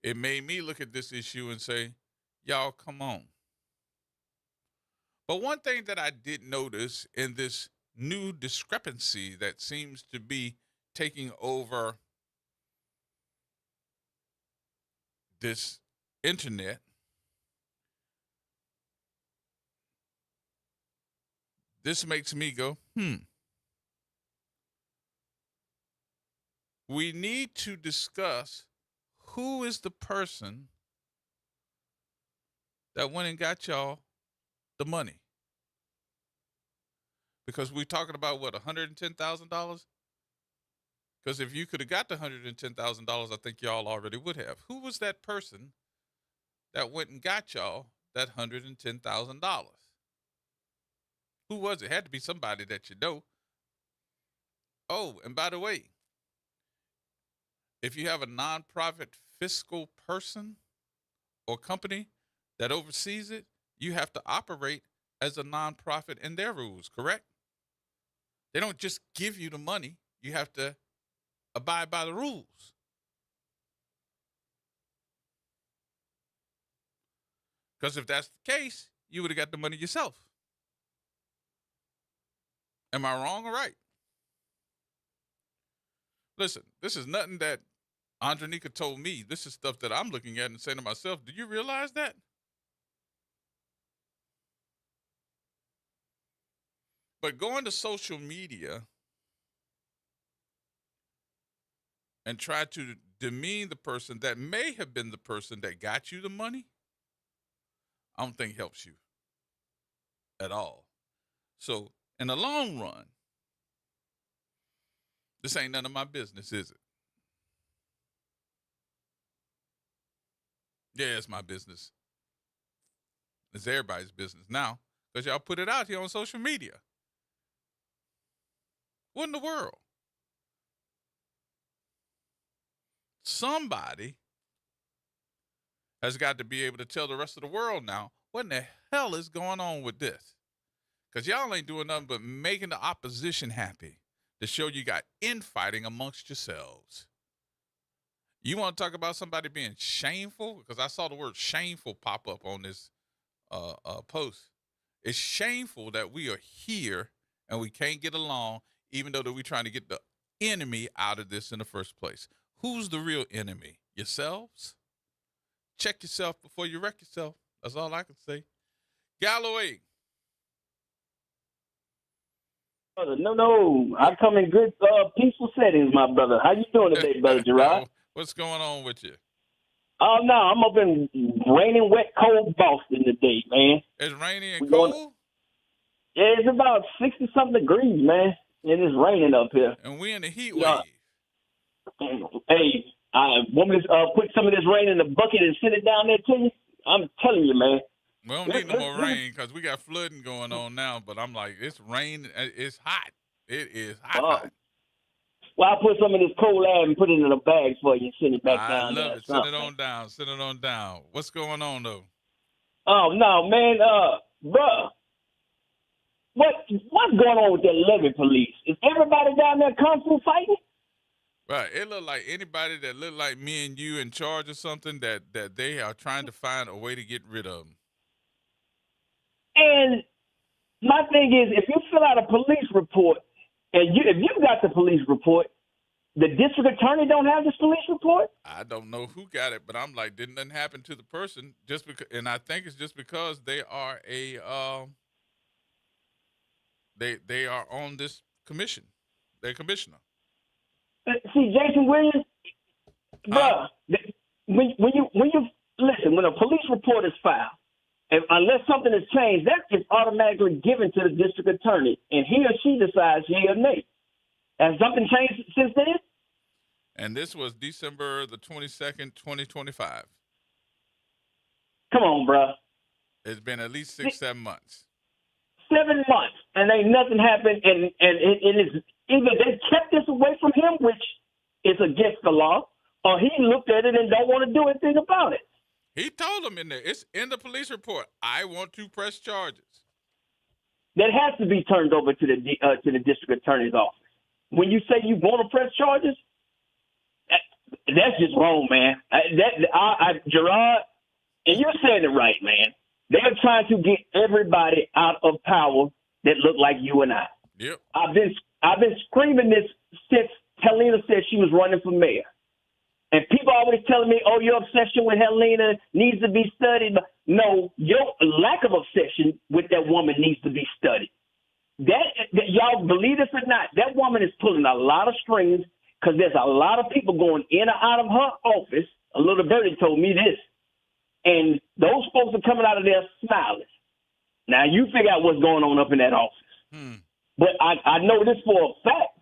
[SPEAKER 1] It made me look at this issue and say, y'all, come on. But one thing that I did notice in this new discrepancy that seems to be taking over this internet, this makes me go, we need to discuss who is the person that went and got y'all the money. Because we're talking about, what, $110,000? Because if you could have got the $110,000, I think y'all already would have. Who was that person that went and got y'all that $110,000? Who was it? Had to be somebody that you know. Oh, and by the way, if you have a nonprofit fiscal person or company that oversees it, you have to operate as a nonprofit in their rules, correct? They don't just give you the money. You have to abide by the rules. Because if that's the case, you would have got the money yourself. Am I wrong or right? Listen, this is nothing that Andronica told me. This is stuff that I'm looking at and saying to myself, do you realize that? But going to social media and try to demean the person that may have been the person that got you the money, I don't think helps you at all. So in the long run, this ain't none of my business, is it? Yeah, it's my business. It's everybody's business now because y'all put it out here on social media. What in the world? Somebody has got to be able to tell the rest of the world now what in the hell is going on with this. Because y'all ain't doing nothing but making the opposition happy to show you got infighting amongst yourselves. You want to talk about somebody being shameful? Because I saw the word shameful pop up on this post. It's shameful that we are here and we can't get along, even though that we're trying to get the enemy out of this in the first place. Who's the real enemy? Yourselves? Check yourself before you wreck yourself. That's all I can say. Galloway.
[SPEAKER 11] No. I come in good, peaceful settings, my brother. How you doing today, brother Gerod?
[SPEAKER 1] What's going on with you?
[SPEAKER 11] Oh, no, I'm up in raining, wet, cold Boston today, man.
[SPEAKER 1] It's rainy and cold?
[SPEAKER 11] Yeah, it's about 60-something degrees, man. And it's raining up here.
[SPEAKER 1] And we in the heat wave.
[SPEAKER 11] Hey, I want me to put some of this rain in the bucket and send it down there to you? I'm telling you, man.
[SPEAKER 1] We don't need no more rain because we got flooding going on now. But I'm like, it's rain. It's hot. It is hot.
[SPEAKER 11] Well, I'll put some of this cold air and put it in a bag for you and send it back down there.
[SPEAKER 1] I love it. Send it on down. Send it on down. What's going on, though?
[SPEAKER 11] Oh, no, man. Bruh. What's going on with the Levy police? Is everybody down there kung fu fighting?
[SPEAKER 1] Right. It look like anybody that look like me and you in charge of something that they are trying to find a way to get rid of them.
[SPEAKER 11] And my thing is, if you fill out a police report, and if you got the police report, the district attorney don't have this police report?
[SPEAKER 1] I don't know who got it, but I'm like, didn't nothing happen to the person just because? And I think it's just because they are they are on this commission. They're commissioner.
[SPEAKER 11] See, Jason Williams, bruh, when you listen, when a police report is filed, unless something has changed, that is automatically given to the district attorney, and he or she decides yea or nay. Has something changed since then?
[SPEAKER 1] And this was December the 22nd, 2025.
[SPEAKER 11] Come on, bruh.
[SPEAKER 1] It's been at least 6-7 months.
[SPEAKER 11] 7 months, and ain't nothing happened, and it is either they kept this away from him, which is against the law, or he looked at it and don't want to do anything about it.
[SPEAKER 1] He told them in there, it's in the police report, I want to press charges.
[SPEAKER 11] That has to be turned over to the district attorney's office. When you say you want to press charges, that's just wrong, man. Gerard, and you're saying it right, man. They're trying to get everybody out of power that look like you and I.
[SPEAKER 1] Yep.
[SPEAKER 11] I've been screaming this since Helena said she was running for mayor. And people always telling me, oh, your obsession with Helena needs to be studied. No, your lack of obsession with that woman needs to be studied. That y'all believe this or not, that woman is pulling a lot of strings because there's a lot of people going in or out of her office. A little birdie told me this. And those folks are coming out of there smiling. Now, you figure out what's going on up in that office. But I know this for a fact,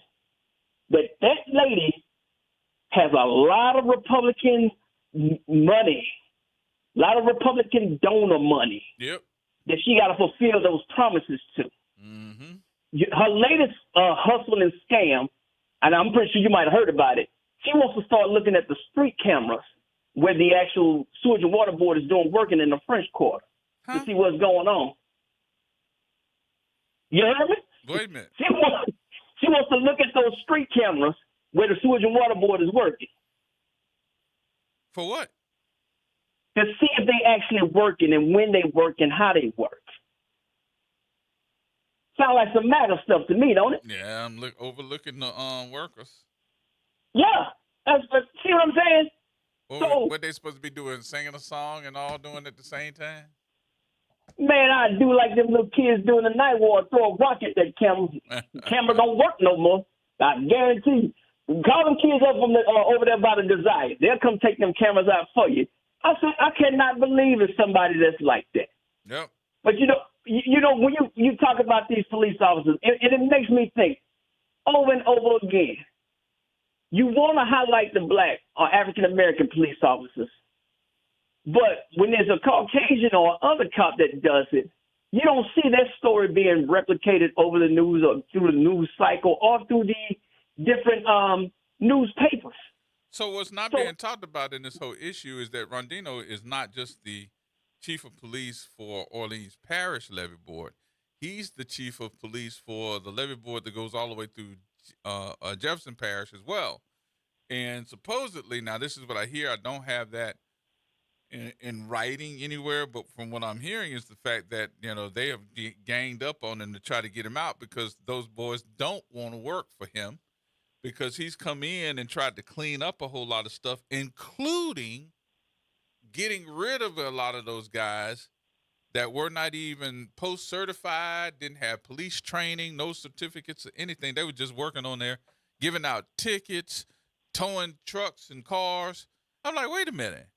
[SPEAKER 11] that lady has a lot of Republican money, a lot of Republican donor money that she got to fulfill those promises to. Her latest hustle and scam, and I'm pretty sure you might have heard about it, she wants to start looking at the street cameras where the actual sewage and water board is doing working in the French Quarter to see what's going on. You heard me?
[SPEAKER 1] Wait a minute.
[SPEAKER 11] She wants to look at those street cameras where the sewage and water board is working.
[SPEAKER 1] For what?
[SPEAKER 11] To see if they actually working and when they work and how they work. Sound like some MAGA stuff to me, don't it?
[SPEAKER 1] Yeah, I'm overlooking the workers.
[SPEAKER 11] Yeah. See what I'm saying?
[SPEAKER 1] Well, what they supposed to be doing, singing a song and all doing it at the same time?
[SPEAKER 11] Man, I do like them little kids doing the night war, throw a rock at that camera. Camera don't work no more. I guarantee you. Call them kids up from over there by the Desire. They'll come take them cameras out for you. I said, I cannot believe it's somebody that's like that.
[SPEAKER 1] Yep.
[SPEAKER 11] But you know, when you talk about these police officers, it makes me think over and over again. You want to highlight the black or African-American police officers. But when there's a Caucasian or other cop that does it, you don't see that story being replicated over the news or through the news cycle or through the different newspapers.
[SPEAKER 1] So what's not being talked about in this whole issue is that Rondino is not just the chief of police for Orleans Parish Levy Board. He's the chief of police for the levy board that goes all the way through Jefferson Parish as well. And supposedly, now this is what I hear. I don't have that in writing anywhere, but from what I'm hearing is the fact that, you know, they have ganged up on him to try to get him out because those boys don't want to work for him because he's come in and tried to clean up a whole lot of stuff, including getting rid of a lot of those guys that were not even post-certified, didn't have police training, no certificates or anything. They were just working on there, giving out tickets, towing trucks and cars. I'm like, wait a minute.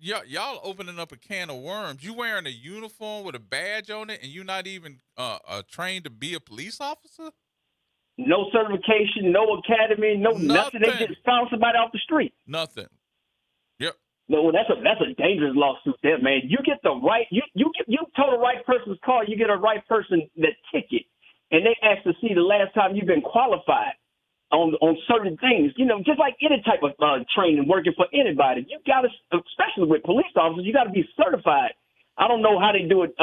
[SPEAKER 1] Y'all opening up a can of worms. You wearing a uniform with a badge on it, and you're not even trained to be a police officer?
[SPEAKER 11] No certification, no academy, nothing. They just found somebody off the street.
[SPEAKER 1] Nothing. Yep.
[SPEAKER 11] No, that's a dangerous lawsuit there, man. You get the right, you tow the right person's car, you get a right person that ticket, and they ask to see the last time you've been qualified on certain things. You know, just like any type of training working for anybody, you got to, especially with police officers, you got to be certified. I don't know how they do it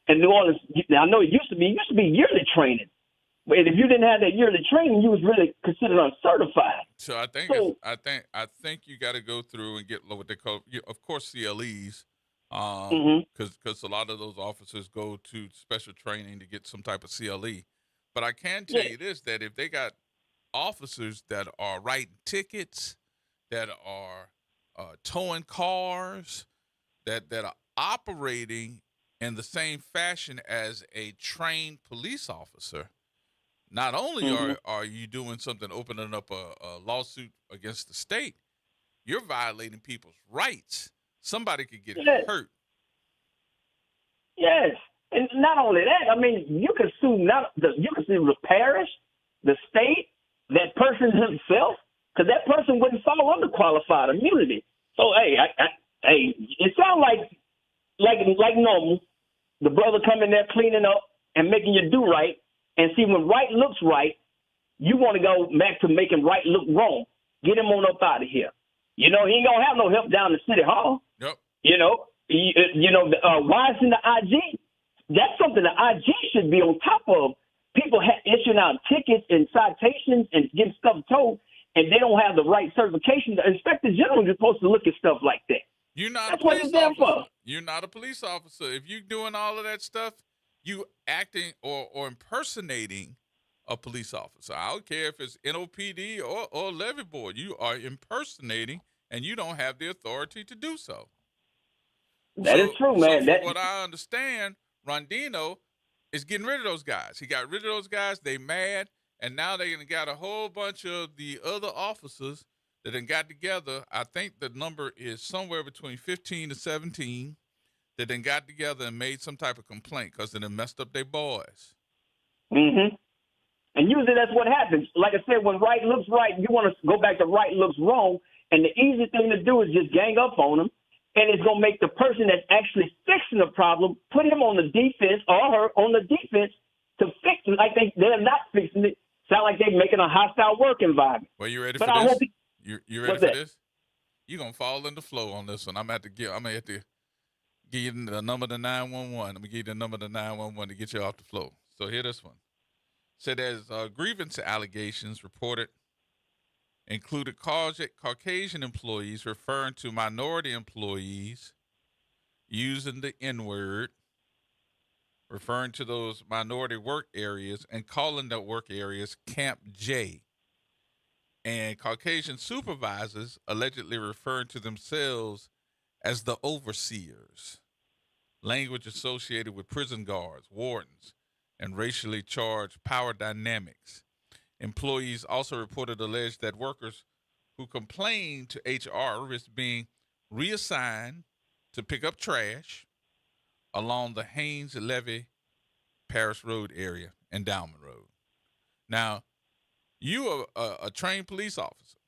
[SPEAKER 11] in New Orleans. I know it used to be yearly training. But if you didn't have that yearly training, you was really considered uncertified.
[SPEAKER 1] So I think you got to go through and get what they call, of course, CLEs, because a lot of those officers go to special training to get some type of CLE. But I can tell you this: that if they got officers that are writing tickets, that are towing cars, that are operating in the same fashion as a trained police officer. Not only are you doing something, opening up a lawsuit against the state, you're violating people's rights. Somebody could get hurt.
[SPEAKER 11] Yes, and not only that, I mean, you can sue the parish, the state, that person himself, because that person wouldn't fall under qualified immunity. So hey, it sounds like normal. The brother coming there cleaning up and making you do right. And see, when right looks right, you want to go back to making right look wrong. Get him on up out of here. You know, he ain't going to have no help down in City Hall.
[SPEAKER 1] Yep.
[SPEAKER 11] You know, why is in the IG? That's something the IG should be on top of. People issuing out tickets and citations and getting stuff told, and they don't have the right certification. The Inspector General is supposed to look at stuff like that.
[SPEAKER 1] That's what he's there for. You're not a police officer. If you're doing all of that stuff, you acting or impersonating a police officer. I don't care if it's NOPD or levy board. You are impersonating, and you don't have the authority to do so.
[SPEAKER 11] That is true, man.
[SPEAKER 1] So from what I understand, Rondino is getting rid of those guys. He got rid of those guys. They mad, and now they got a whole bunch of the other officers that then got together. I think the number is somewhere between 15 to 17. That then got together and made some type of complaint because they done messed up their boys.
[SPEAKER 11] Mm-hmm. And usually that's what happens. Like I said, when right looks right, you want to go back to right looks wrong. And the easy thing to do is just gang up on them. And it's going to make the person that's actually fixing the problem, put him on the defense or her on the defense to fix it. Like they're not fixing it. Sound like they're making a hostile work environment.
[SPEAKER 1] Well, you ready for this? You ready for this? You're going to fall in the flow on this one. I'm going to have to give you the number to 911. Let me give you the number to 911 to get you off the floor. So here this one. So there's grievance allegations reported included Caucasian employees referring to minority employees using the N-word, referring to those minority work areas and calling the work areas Camp J. And Caucasian supervisors allegedly referring to themselves as the overseers, language associated with prison guards, wardens, and racially charged power dynamics. Employees also reported alleged that workers who complained to HR risked being reassigned to pick up trash along the Haynes Levy Parish Road area, Endowment Road. Now, you are a trained police officer.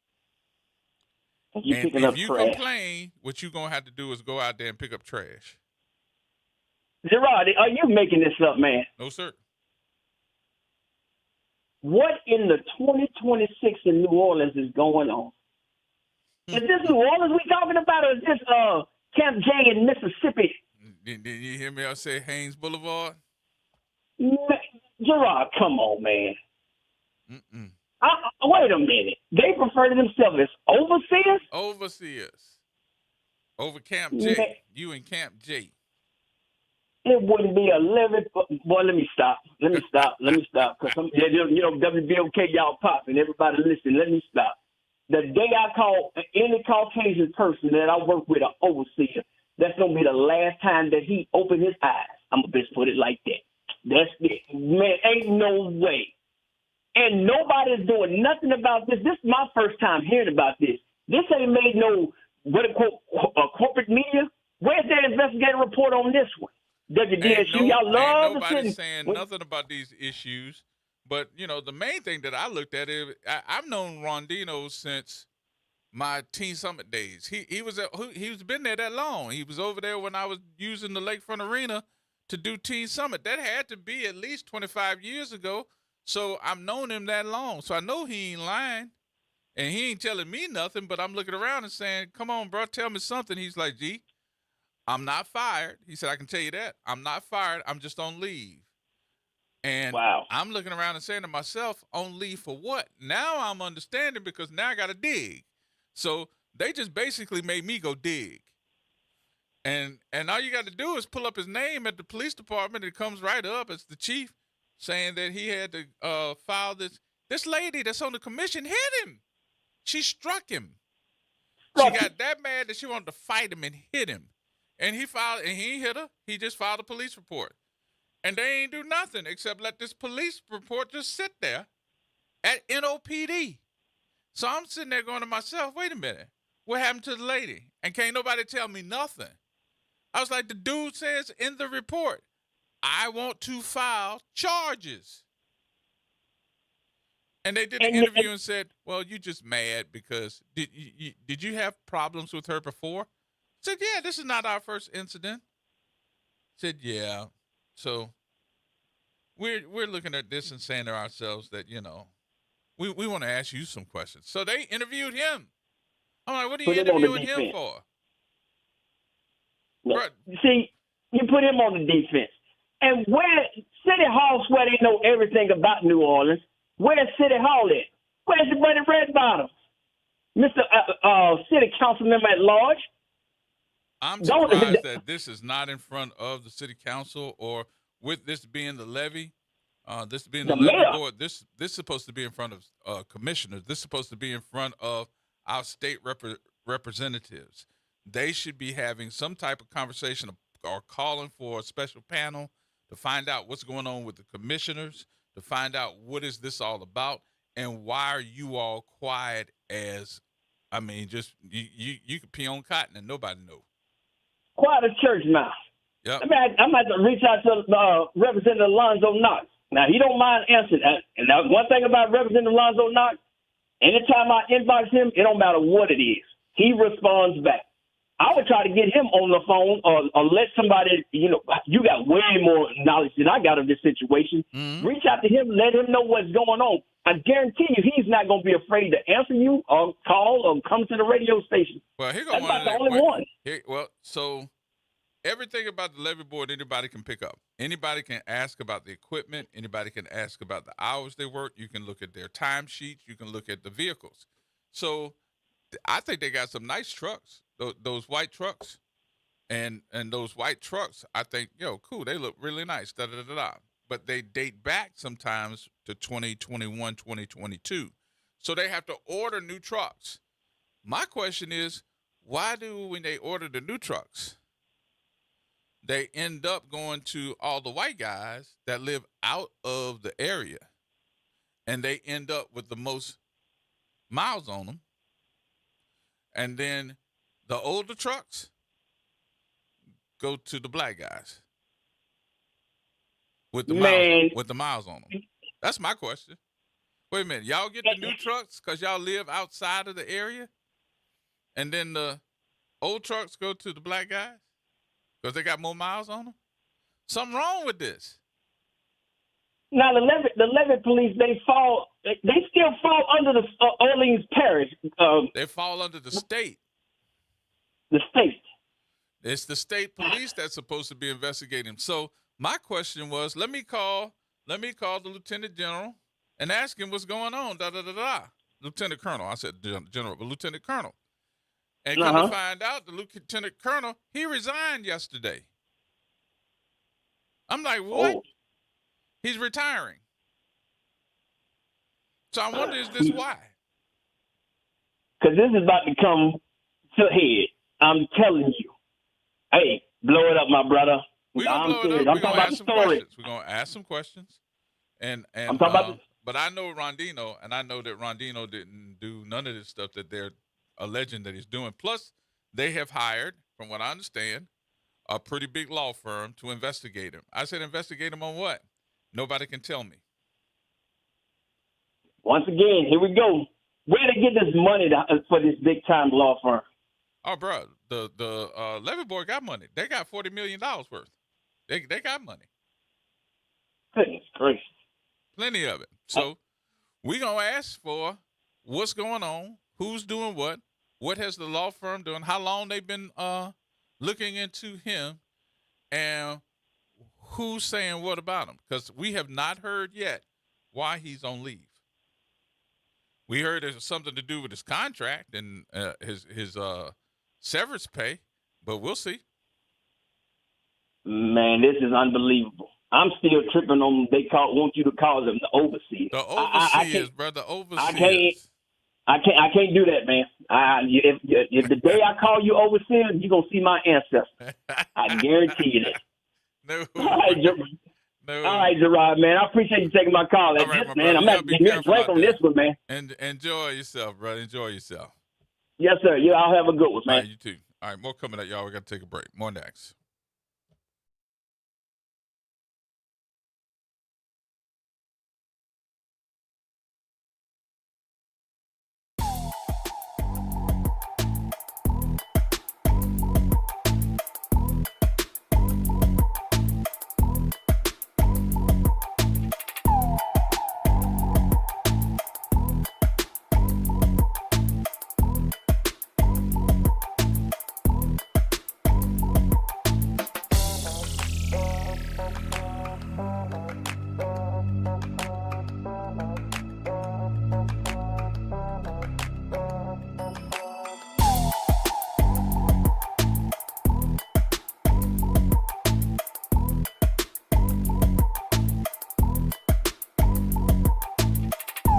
[SPEAKER 1] And if you complain, what you're going to have to do is go out there and pick up trash.
[SPEAKER 11] Gerard, are you making this up, man?
[SPEAKER 1] No, sir.
[SPEAKER 11] What in the 2026 in New Orleans is going on? Is this New Orleans we talking about, or is this Camp J in Mississippi?
[SPEAKER 1] Did you hear me? I say Haynes Boulevard.
[SPEAKER 11] Gerard, come on, man.
[SPEAKER 1] Mm-mm.
[SPEAKER 11] Wait a minute. They refer to themselves as overseers?
[SPEAKER 1] Overseers. Over Camp J.
[SPEAKER 11] Man.
[SPEAKER 1] You in Camp J.
[SPEAKER 11] It wouldn't be a living. Boy, let me stop. Because WBOK, y'all popping. Everybody listen. Let me stop. The day I call any Caucasian person that I work with an overseer, that's going to be the last time that he opened his eyes. I'm going to just put it like that. That's it. Man, ain't no way. And nobody's doing nothing about this. This is my first time hearing about this. This ain't made no, corporate media. Where's that investigative report on this one? WDSU, y'all love
[SPEAKER 1] ain't nobody
[SPEAKER 11] the
[SPEAKER 1] saying nothing about these issues. But, the main thing that I looked at is I've known Rondino since my Teen Summit days. He's been there that long. He was over there when I was using the Lakefront Arena to do Teen Summit. That had to be at least 25 years ago. So I've known him that long. So I know he ain't lying. And he ain't telling me nothing, but I'm looking around and saying, come on, bro, tell me something. He's like, G, I'm not fired. He said, I can tell you that. I'm not fired. I'm just on leave. And
[SPEAKER 11] wow.
[SPEAKER 1] I'm looking around and saying to myself, on leave for what? Now I'm understanding because now I got to dig. So they just basically made me go dig. And all you got to do is pull up his name at the police department. It comes right up. It's the chief saying that he had to file this. This lady that's on the commission hit him. She struck him. She got that mad that she wanted to fight him and hit him. And he ain't hit her. He just filed a police report. And they ain't do nothing except let this police report just sit there at NOPD. So I'm sitting there going to myself, wait a minute. What happened to the lady? And can't nobody tell me nothing. I was like, the dude says in the report, I want to file charges. And they did an interview and said, well, you just mad because did you have problems with her before? I said, yeah, this is not our first incident. Said, yeah. So we're looking at this and saying to ourselves that, we want to ask you some questions. So they interviewed him. I'm like, what are you interviewing him for?
[SPEAKER 11] No. See, you put him on the defense. And where City Hall swear they know everything about New Orleans. Where's City Hall at? Where's the buddy Red Bottoms? Mr. City Council member at large?
[SPEAKER 1] I'm surprised that this is not in front of the City Council, or with this being the levy, this being the levy board, this is supposed to be in front of commissioners. This is supposed to be in front of our state representatives. They should be having some type of conversation or calling for a special panel to find out what's going on with the commissioners, to find out what is this all about, and why are you all quiet as, just you can pee on cotton and nobody knows.
[SPEAKER 11] Quiet as church mouse.
[SPEAKER 1] Yep.
[SPEAKER 11] I'm about to reach out to Representative Alonzo Knox. Now, he don't mind answering that. And now, one thing about Representative Alonzo Knox, anytime I inbox him, it don't matter what it is. He responds back. I would try to get him on the phone or let somebody, you got way more knowledge than I got of this situation. Mm-hmm. Reach out to him, let him know what's going on. I guarantee you he's not going to be afraid to answer you or call or come to the radio station.
[SPEAKER 1] Well,
[SPEAKER 11] that's about the only one.
[SPEAKER 1] So everything about the levy board, anybody can pick up. Anybody can ask about the equipment. Anybody can ask about the hours they work. You can look at their timesheets. You can look at the vehicles. So I think they got some nice trucks. Those white trucks, and those white trucks, I think, cool. They look really nice, da-da-da-da. But they date back sometimes to 2021, 2022. So they have to order new trucks. My question is, why when they order the new trucks, they end up going to all the white guys that live out of the area, and they end up with the most miles on them, and then the older trucks go to the black guys with the miles on them. That's my question. Wait a minute, y'all get the new trucks because y'all live outside of the area, and then the old trucks go to the black guys because they got more miles on them? Something wrong with this.
[SPEAKER 11] Now the Levitt police, they still fall under the Orleans Parish.
[SPEAKER 1] They fall under the state.
[SPEAKER 11] The state.
[SPEAKER 1] It's the state police that's supposed to be investigating. So my question was, let me call the lieutenant general and ask him what's going on. Lieutenant colonel. I said general, but lieutenant colonel. And come to find out, the lieutenant colonel, he resigned yesterday. I'm like, what?
[SPEAKER 11] Oh.
[SPEAKER 1] He's retiring. So I wonder, is this why?
[SPEAKER 11] Because this is about to come to head. I'm telling you. Hey, blow it up, my brother.
[SPEAKER 1] We're going to blow it up. We're going to ask some questions. We're going to ask some questions. And
[SPEAKER 11] I'm talking about
[SPEAKER 1] but I know Rondino, and I know that Rondino didn't do none of this stuff that they're alleging that he's doing. Plus, they have hired, from what I understand, a pretty big law firm to investigate him. I said, investigate him on what? Nobody can tell me.
[SPEAKER 11] Once again, here we go. Where they get this money for this big time law firm?
[SPEAKER 1] Oh, bro, the Levy boy got money. They got $40 million worth. They got money.
[SPEAKER 11] Goodness gracious.
[SPEAKER 1] Plenty of it. So we're going to ask for what's going on, who's doing what has the law firm done, how long they've been looking into him, and who's saying what about him? Because we have not heard yet why he's on leave. We heard there's something to do with his contract and his severance pay, but we'll see.
[SPEAKER 11] Man, this is unbelievable. I'm still tripping on. They want you to call them the overseers.
[SPEAKER 1] The overseers, brother. Overseers.
[SPEAKER 11] I can't do that, man. If the day I call you overseers, you're gonna see my ancestors. I guarantee you that.
[SPEAKER 1] No.
[SPEAKER 11] All right, Gerard, man. I appreciate you taking my call.
[SPEAKER 1] All right,
[SPEAKER 11] man. I'm going to get a break on this one, man.
[SPEAKER 1] And enjoy yourself, brother. Enjoy yourself.
[SPEAKER 11] Yes, sir. You all have a good one, man.
[SPEAKER 1] All right, you too. All right, more coming up, y'all. We got to take a break. More next.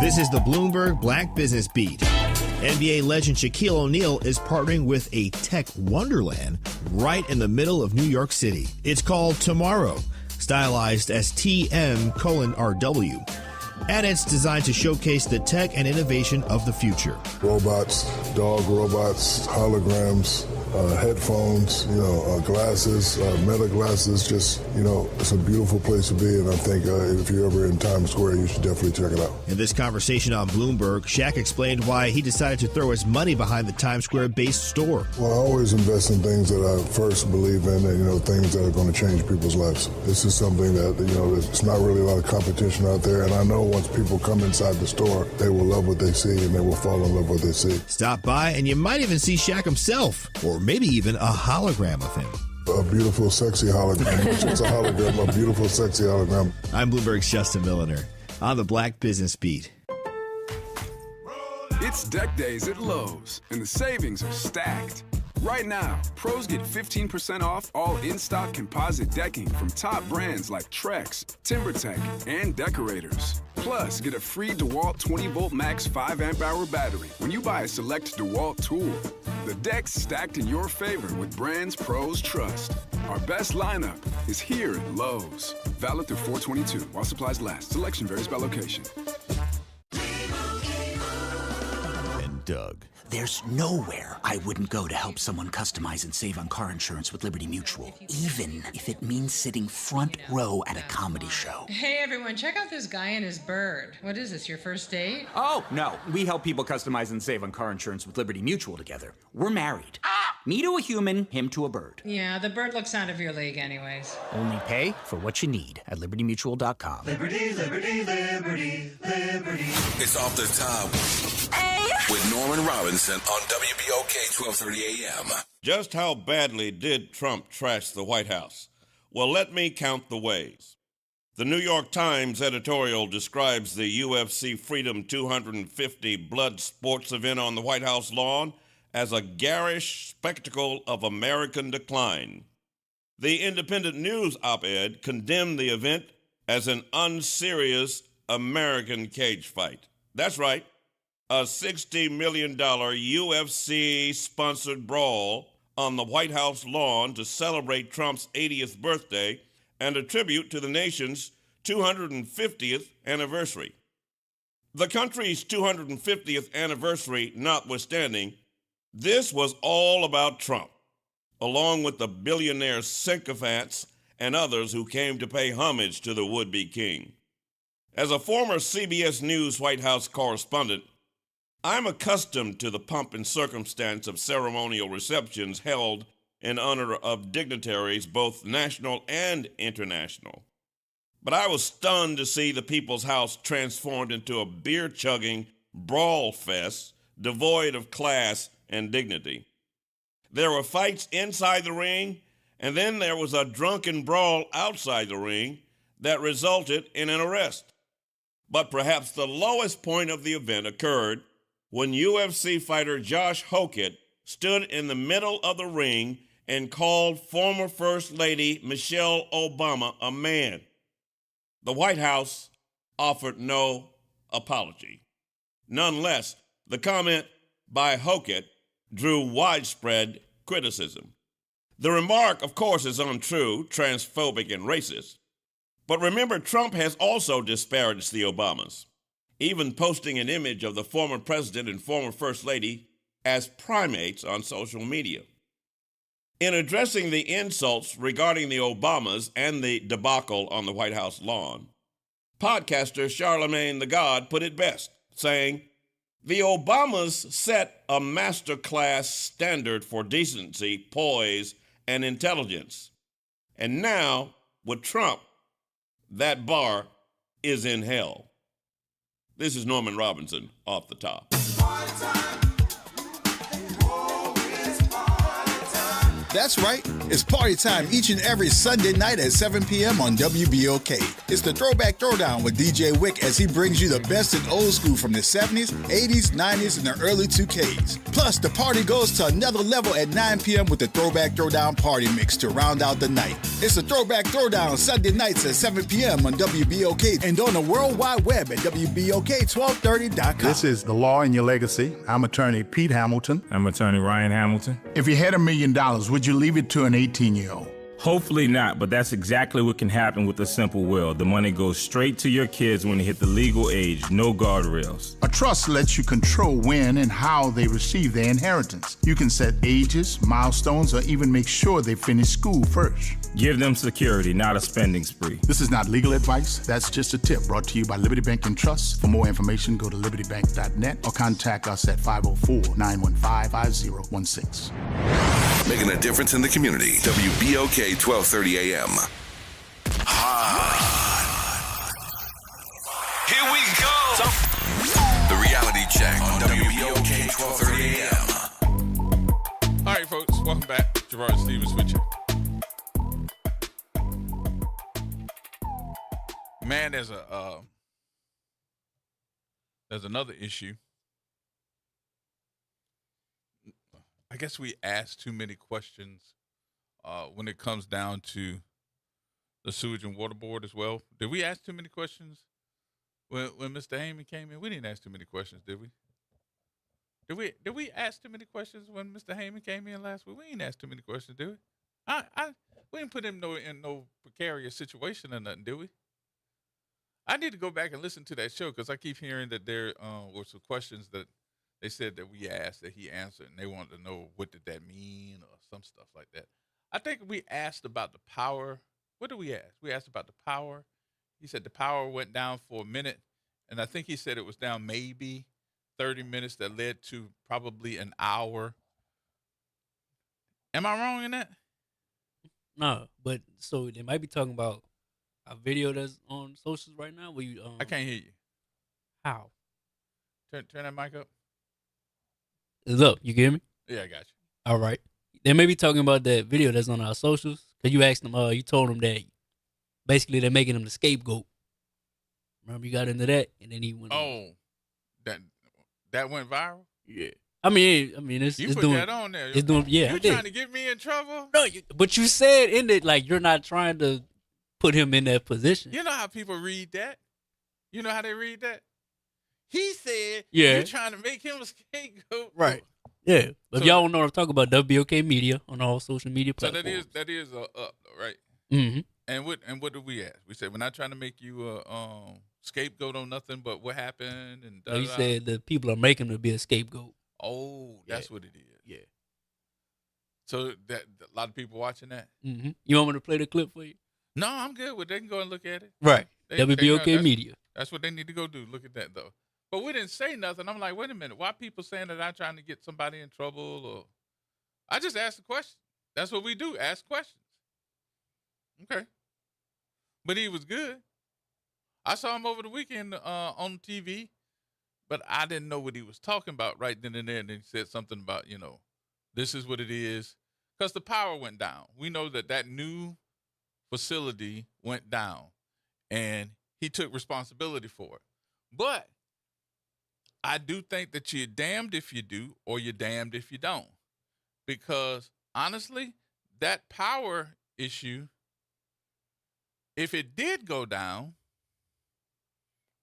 [SPEAKER 12] This is the Bloomberg Black Business Beat. NBA legend Shaquille O'Neal is partnering with a tech wonderland right in the middle of New York City. It's called Tomorrow, stylized as TM:RW. And it's designed to showcase the tech and innovation of the future.
[SPEAKER 13] Robots, dog robots, holograms, headphones, glasses, meta glasses. Just, it's a beautiful place to be. And I think if you're ever in Times Square, you should definitely check it out.
[SPEAKER 12] In this conversation on Bloomberg, Shaq explained why he decided to throw his money behind the Times Square-based store.
[SPEAKER 13] Well, I always invest in things that I first believe in and, things that are going to change people's lives. This is something that, there's not really a lot of competition out there. And I know once people come inside the store, they will love what they see and they will fall in love with what they see.
[SPEAKER 12] Stop by and you might even see Shaq himself, or maybe even a hologram of him.
[SPEAKER 13] A beautiful, sexy hologram. It's a hologram, a beautiful, sexy hologram.
[SPEAKER 12] I'm Bloomberg's Justin Milliner on the Black Business Beat.
[SPEAKER 14] It's deck days at Lowe's, and the savings are stacked. Right now, pros get 15% off all in-stock composite decking from top brands like Trex, TimberTech, and Decorators. Plus, get a free DeWalt 20-volt max 5-amp-hour battery when you buy a select DeWalt tool. The deck's stacked in your favor with brands pros trust. Our best lineup is here at Lowe's. Valid through 4/22 while supplies last. Selection varies by location.
[SPEAKER 12] And Doug.
[SPEAKER 15] There's nowhere I wouldn't go to help someone customize and save on car insurance with Liberty Mutual, even if it means sitting front row at a comedy show.
[SPEAKER 16] Hey everyone, check out this guy and his bird. What is this, your first date?
[SPEAKER 15] Oh, no. We help people customize and save on car insurance with Liberty Mutual together. We're married. Ah! Me to a human, him to a bird.
[SPEAKER 16] Yeah, the bird looks out of your league anyways.
[SPEAKER 15] Only pay for what you need at LibertyMutual.com.
[SPEAKER 5] Liberty, liberty, liberty, liberty. It's off the top with Norman Robinson on WBOK 1230 AM.
[SPEAKER 17] Just how badly did Trump trash the White House? Well, let me count the ways. The New York Times editorial describes the UFC Freedom 250 blood sports event on the White House lawn as a garish spectacle of American decline. The Independent News op-ed condemned the event as an unserious American cage fight. That's right, a $60 million UFC-sponsored brawl on the White House lawn to celebrate Trump's 80th birthday and a tribute to the nation's 250th anniversary. The country's 250th anniversary notwithstanding, this was all about Trump, along with the billionaire sycophants and others who came to pay homage to the would-be king. As a former CBS News White House correspondent, I'm accustomed to the pomp and circumstance of ceremonial receptions held in honor of dignitaries, both national and international. But I was stunned to see the People's House transformed into a beer-chugging brawl fest devoid of class and dignity. There were fights inside the ring, and then there was a drunken brawl outside the ring that resulted in an arrest. But perhaps the lowest point of the event occurred when UFC fighter Josh Hokett stood in the middle of the ring and called former First Lady Michelle Obama a man. The White House offered no apology. Nonetheless, the comment by Hokett drew widespread criticism. The remark, of course, is untrue, transphobic, and racist. But remember, Trump has also disparaged the Obamas, even posting an image of the former president and former First Lady as primates on social media. In addressing the insults regarding the Obamas and the debacle on the White House lawn, podcaster Charlemagne the God put it best, saying, "The Obamas set a masterclass standard for decency, poise, and intelligence. And now, with Trump, that bar is in hell." This is Norman Robinson, Off the Top.
[SPEAKER 4] That's right. It's party time each and every Sunday night at 7 p.m. on WBOK. It's the Throwback Throwdown with DJ Wick as he brings you the best in old school from the 70s, 80s, 90s, and the early 2Ks. Plus, the party goes to another level at 9 p.m. with the Throwback Throwdown Party Mix to round out the night. It's the Throwback Throwdown Sunday nights at 7 p.m. on WBOK and on the World Wide Web at WBOK1230.com.
[SPEAKER 18] This is The Law and Your Legacy. I'm attorney Pete Hamilton.
[SPEAKER 19] I'm attorney Ryan Hamilton.
[SPEAKER 18] If you had $1 million, would you leave it to an 18-year-old?
[SPEAKER 19] Hopefully not, but that's exactly what can happen with a simple will. The money goes straight to your kids when they hit the legal age, no guardrails.
[SPEAKER 18] A trust lets you control when and how they receive their inheritance. You can set ages, milestones, or even make sure they finish school first.
[SPEAKER 19] Give them security, not a spending spree.
[SPEAKER 18] This is not legal advice. That's just a tip brought to you by Liberty Bank and Trust. For more information, go to libertybank.net or contact us at 504-915-5016.
[SPEAKER 5] Making a difference in the community. WBOK 1230 AM. Here we go. The reality check on WBOK 1230 AM.
[SPEAKER 1] All right, folks, welcome back. Gerard Stevens with you. Man, there's another issue. I guess we ask too many questions when it comes down to the Sewage and Water Board as well. Did we ask too many questions when Mr. Heyman came in? We didn't ask too many questions, did we? Did we ask too many questions when Mr. Heyman came in last week? We didn't ask too many questions, did we? We didn't put him in no precarious situation or nothing, did we? I need to go back and listen to that show because I keep hearing that there were some questions that they said that we asked that he answered, and they wanted to know what did that mean or some stuff like that. I think we asked about the power. What did we ask? We asked about the power. He said the power went down for a minute, and I think he said it was down maybe 30 minutes that led to probably an hour Am I wrong in that?
[SPEAKER 20] No, but so they might be talking about a video that's on socials right now. Where you
[SPEAKER 1] I can't hear you.
[SPEAKER 20] How?
[SPEAKER 1] Turn that mic up.
[SPEAKER 20] Look, you get me?
[SPEAKER 1] Yeah, I got you.
[SPEAKER 20] All right. They may be talking about that video that's on our socials. Cause you asked them, you told them that basically they're making him the scapegoat. Remember you got into that, and then he went.
[SPEAKER 1] Oh, that went viral.
[SPEAKER 20] Yeah. I mean, it's
[SPEAKER 1] you
[SPEAKER 20] it's
[SPEAKER 1] put
[SPEAKER 20] doing
[SPEAKER 1] that on there.
[SPEAKER 20] It's doing. Yeah,
[SPEAKER 1] You trying to get me in trouble?
[SPEAKER 20] No, but you said in it like you're not trying to put him in that position.
[SPEAKER 1] You know how people read that? You know how they read that? He said,
[SPEAKER 20] Yeah.
[SPEAKER 1] you're trying to make him a scapegoat.
[SPEAKER 20] Right. Yeah. But
[SPEAKER 1] So-
[SPEAKER 20] if y'all don't know what I'm talking about, WBOK Media on all social media
[SPEAKER 1] So
[SPEAKER 20] platforms.
[SPEAKER 1] that is up, right?
[SPEAKER 20] Mm-hmm.
[SPEAKER 1] And what did we ask? We said we're not trying to make you a scapegoat on nothing but what happened and
[SPEAKER 20] So you
[SPEAKER 1] da-da-da.
[SPEAKER 20] said that people are making him to be a scapegoat.
[SPEAKER 1] Oh, that's what it is.
[SPEAKER 20] Yeah.
[SPEAKER 1] So that a lot of people watching that.
[SPEAKER 20] Mm-hmm. You want me to play the clip for you?
[SPEAKER 1] No, I'm good with. They can go and look at it.
[SPEAKER 20] Right.
[SPEAKER 1] They
[SPEAKER 20] WBOK
[SPEAKER 1] that's-
[SPEAKER 20] Media.
[SPEAKER 1] That's what they need to go do. Look at that though. But we didn't say nothing. I'm like, wait a minute. Why people saying that I'm trying to get somebody in trouble? Or I just asked a question. That's what we do. Ask questions. Okay. But he was good. I saw him over the weekend on TV, but I didn't know what he was talking about right then and there. And then he said something about, this is what it is. Because the power went down. We know that new facility went down. And he took responsibility for it. But I do think that you're damned if you do or you're damned if you don't. Because honestly, that power issue, if it did go down,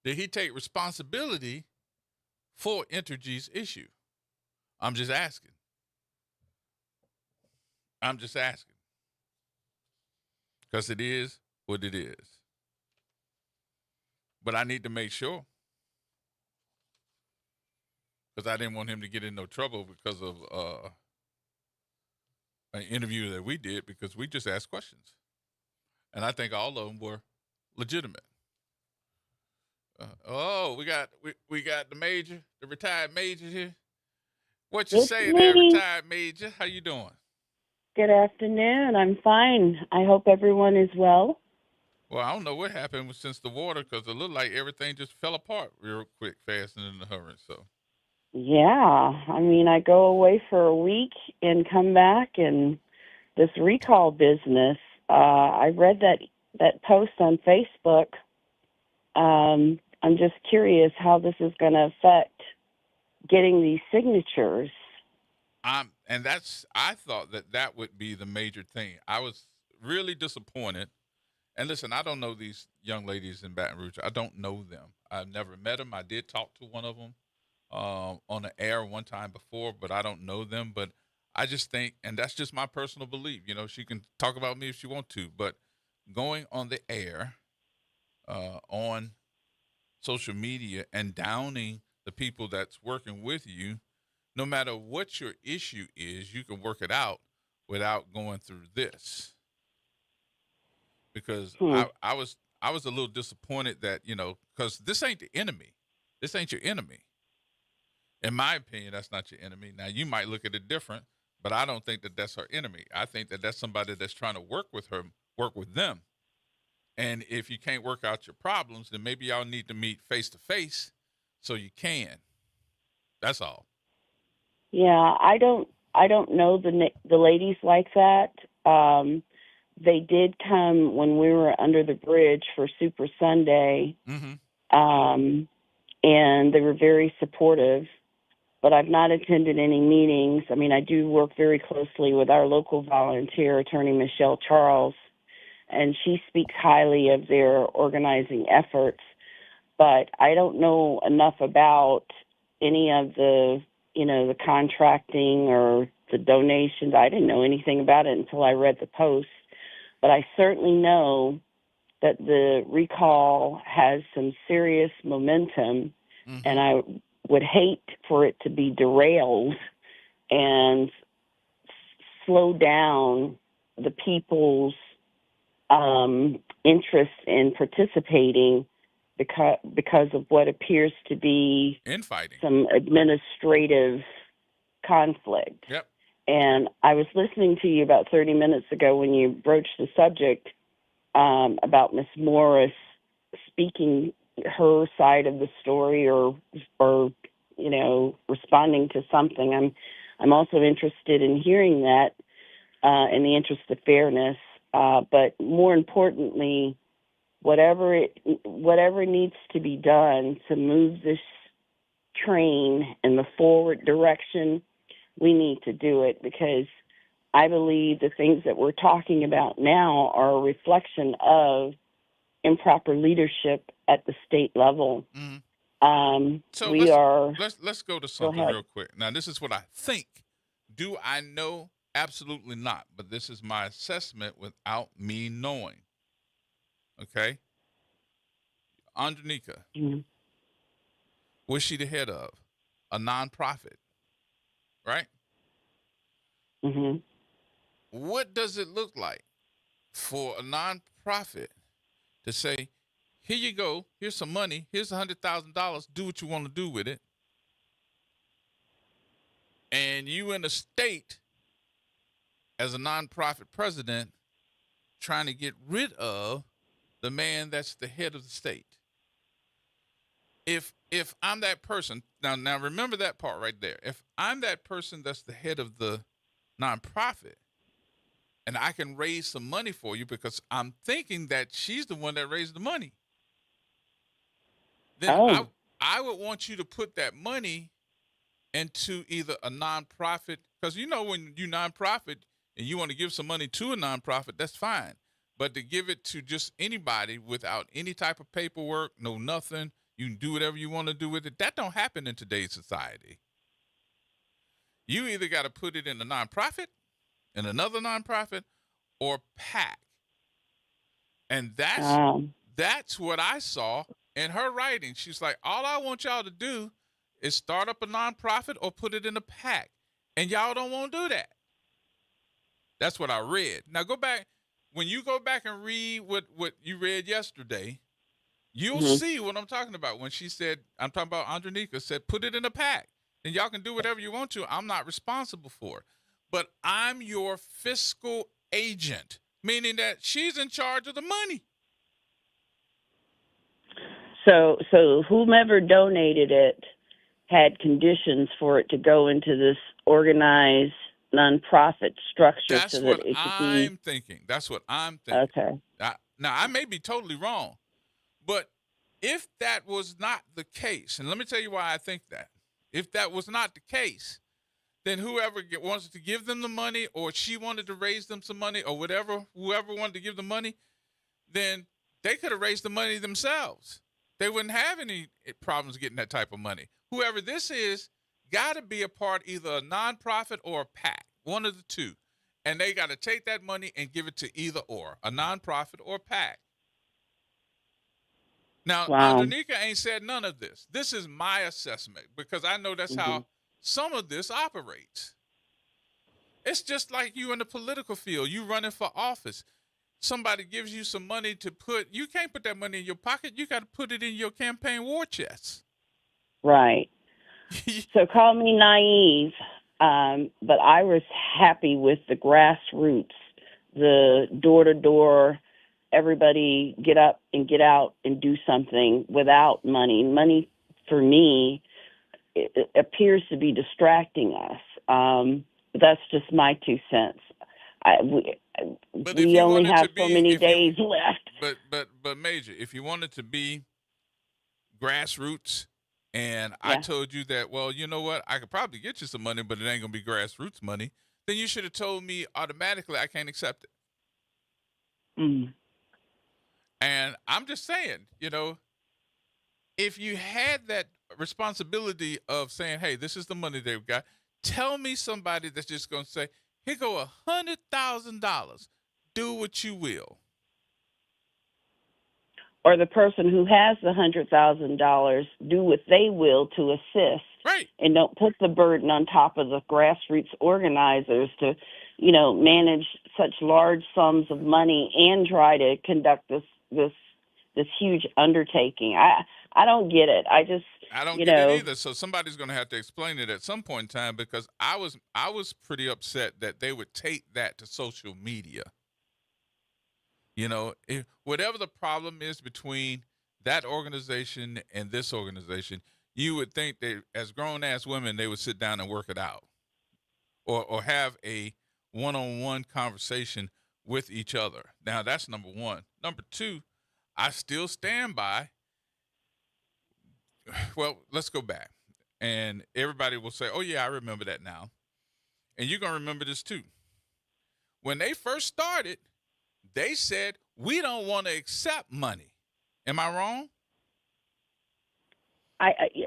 [SPEAKER 1] did he take responsibility for Entergy's issue? I'm just asking. Because it is what it is. But I need to make sure. Because I didn't want him to get in no trouble because of an interview that we did, because we just asked questions. And I think all of them were legitimate. We got the major, the retired major here. What you
[SPEAKER 21] It's
[SPEAKER 1] say
[SPEAKER 21] me.
[SPEAKER 1] there, retired major? How you doing?
[SPEAKER 21] Good afternoon. I'm fine. I hope everyone is well.
[SPEAKER 1] Well, I don't know what happened since the water, because it looked like everything just fell apart real quick, fast, and in a hurry. So.
[SPEAKER 21] Yeah, I mean, I go away for a week and come back, and this recall business, I read that post on Facebook. I'm just curious how this is going to affect getting these signatures.
[SPEAKER 1] I thought that would be the major thing. I was really disappointed. And listen, I don't know these young ladies in Baton Rouge. I don't know them. I've never met them. I did talk to one of them on the air one time before, but I don't know them. But I just think, and that's just my personal belief, she can talk about me if she wants to, but going on the air, on social media and downing the people that's working with you, no matter what your issue is, you can work it out without going through this. Because I was a little disappointed that, because this ain't the enemy. This ain't your enemy. In my opinion, that's not your enemy. Now, you might look at it different, but I don't think that that's her enemy. I think that that's somebody that's trying to work with her, work with them. And if you can't work out your problems, then maybe y'all need to meet face to face so you can. That's all.
[SPEAKER 21] Yeah, I don't know the ladies like that. They did come when we were under the bridge for Super Sunday, and they were very supportive. But I've not attended any meetings. I mean, I do work very closely with our local volunteer, Attorney Michelle Charles, and she speaks highly of their organizing efforts. But I don't know enough about any of the contracting or the donations. I didn't know anything about it until I read the post. But I certainly know that the recall has some serious momentum, and I would hate for it to be derailed and slow down the people's interest in participating because of what appears to be
[SPEAKER 1] infighting,
[SPEAKER 21] some administrative conflict.
[SPEAKER 1] Yep.
[SPEAKER 21] And I was listening to you about 30 minutes ago when you broached the subject about Miss Morris speaking her side of the story, or responding to something. I'm also interested in hearing that in the interest of fairness. But more importantly, whatever needs to be done to move this train in the forward direction, we need to do it, because I believe the things that we're talking about now are a reflection of improper leadership at the state level.
[SPEAKER 1] So let's go to something real quick. Now, this is what I think. Do I know? Absolutely not. But this is my assessment without me knowing. Okay? Andronika, what's she the head of? A nonprofit, right?
[SPEAKER 21] Mm-hmm.
[SPEAKER 1] What does it look like for a nonprofit to say, here you go, here's some money, here's $100,000, do what you want to do with it, and you in a state as a nonprofit president trying to get rid of the man that's the head of the state? If I'm that person, now remember that part right there. If I'm that person that's the head of the nonprofit, and I can raise some money for you because I'm thinking that she's the one that raised the money, then I would want you to put that money into either a nonprofit, because when you nonprofit and you want to give some money to a nonprofit, that's fine. But to give it to just anybody without any type of paperwork, no nothing, you can do whatever you want to do with it, that don't happen in today's society. You either got to put it in a nonprofit, in another nonprofit, or PAC. And that's what I saw in her writing. She's like, all I want y'all to do is start up a nonprofit or put it in a PAC. And y'all don't want to do that. That's what I read. Now go back. When you go back and read what you read yesterday, you'll see what I'm talking about. When she said, I'm talking about Andronika said, put it in a PAC. And y'all can do whatever you want to. I'm not responsible for it. But I'm your fiscal agent, meaning that she's in charge of the money.
[SPEAKER 21] So whomever donated it had conditions for it to go into this organized nonprofit structure.
[SPEAKER 1] That's
[SPEAKER 21] so
[SPEAKER 1] what
[SPEAKER 21] that it
[SPEAKER 1] I'm thinking. That's what I'm thinking.
[SPEAKER 21] Okay.
[SPEAKER 1] Now, I may be totally wrong, but if that was not the case, and let me tell you why I think that. If that was not the case, then whoever wants to give them the money, or she wanted to raise them some money, or whoever wanted to give the money, then they could have raised the money themselves. They wouldn't have any problems getting that type of money. Whoever this is got to be a part, either a nonprofit or a PAC, one of the two. And they got to take that money and give it to either or, a nonprofit or PAC. Now, Andronika ain't said none of this. This is my assessment, because I know that's how some of this operates. It's just like you in the political field. You running for office. Somebody gives you some money to put. You can't put that money in your pocket. You got to put it in your campaign war chest.
[SPEAKER 21] Right. So call me naive, but I was happy with the grassroots, the door-to-door, everybody get up and get out and do something without money. Money, for me, it appears to be distracting us. But that's just my 2 cents. We only have so many days left.
[SPEAKER 1] But Major, if you wanted to be grassroots, and I told you that, well, you know what, I could probably get you some money, but it ain't gonna be grassroots money, then you should have told me automatically I can't accept it. And I'm just saying, if you had that responsibility of saying, hey, this is the money they've got, tell me somebody that's just going to say, here go $100,000. Do what you will.
[SPEAKER 21] Or the person who has the $100,000 do what they will to assist.
[SPEAKER 1] Right.
[SPEAKER 21] And don't put the burden on top of the grassroots organizers to, manage such large sums of money and try to conduct this huge undertaking. I don't get it. I
[SPEAKER 1] don't
[SPEAKER 21] you
[SPEAKER 1] get
[SPEAKER 21] know,
[SPEAKER 1] it either. So somebody's going to have to explain it at some point in time, because I was pretty upset that they would take that to social media. You know, whatever the problem is between that organization and this organization, you would think that as grown-ass women, they would sit down and work it out, or have a one-on-one conversation with each other. Now, that's number one. Number two, I still stand by. Well, let's go back. And everybody will say, oh, yeah, I remember that now. And you're going to remember this too. When they first started, they said, we don't want to accept money. Am I wrong?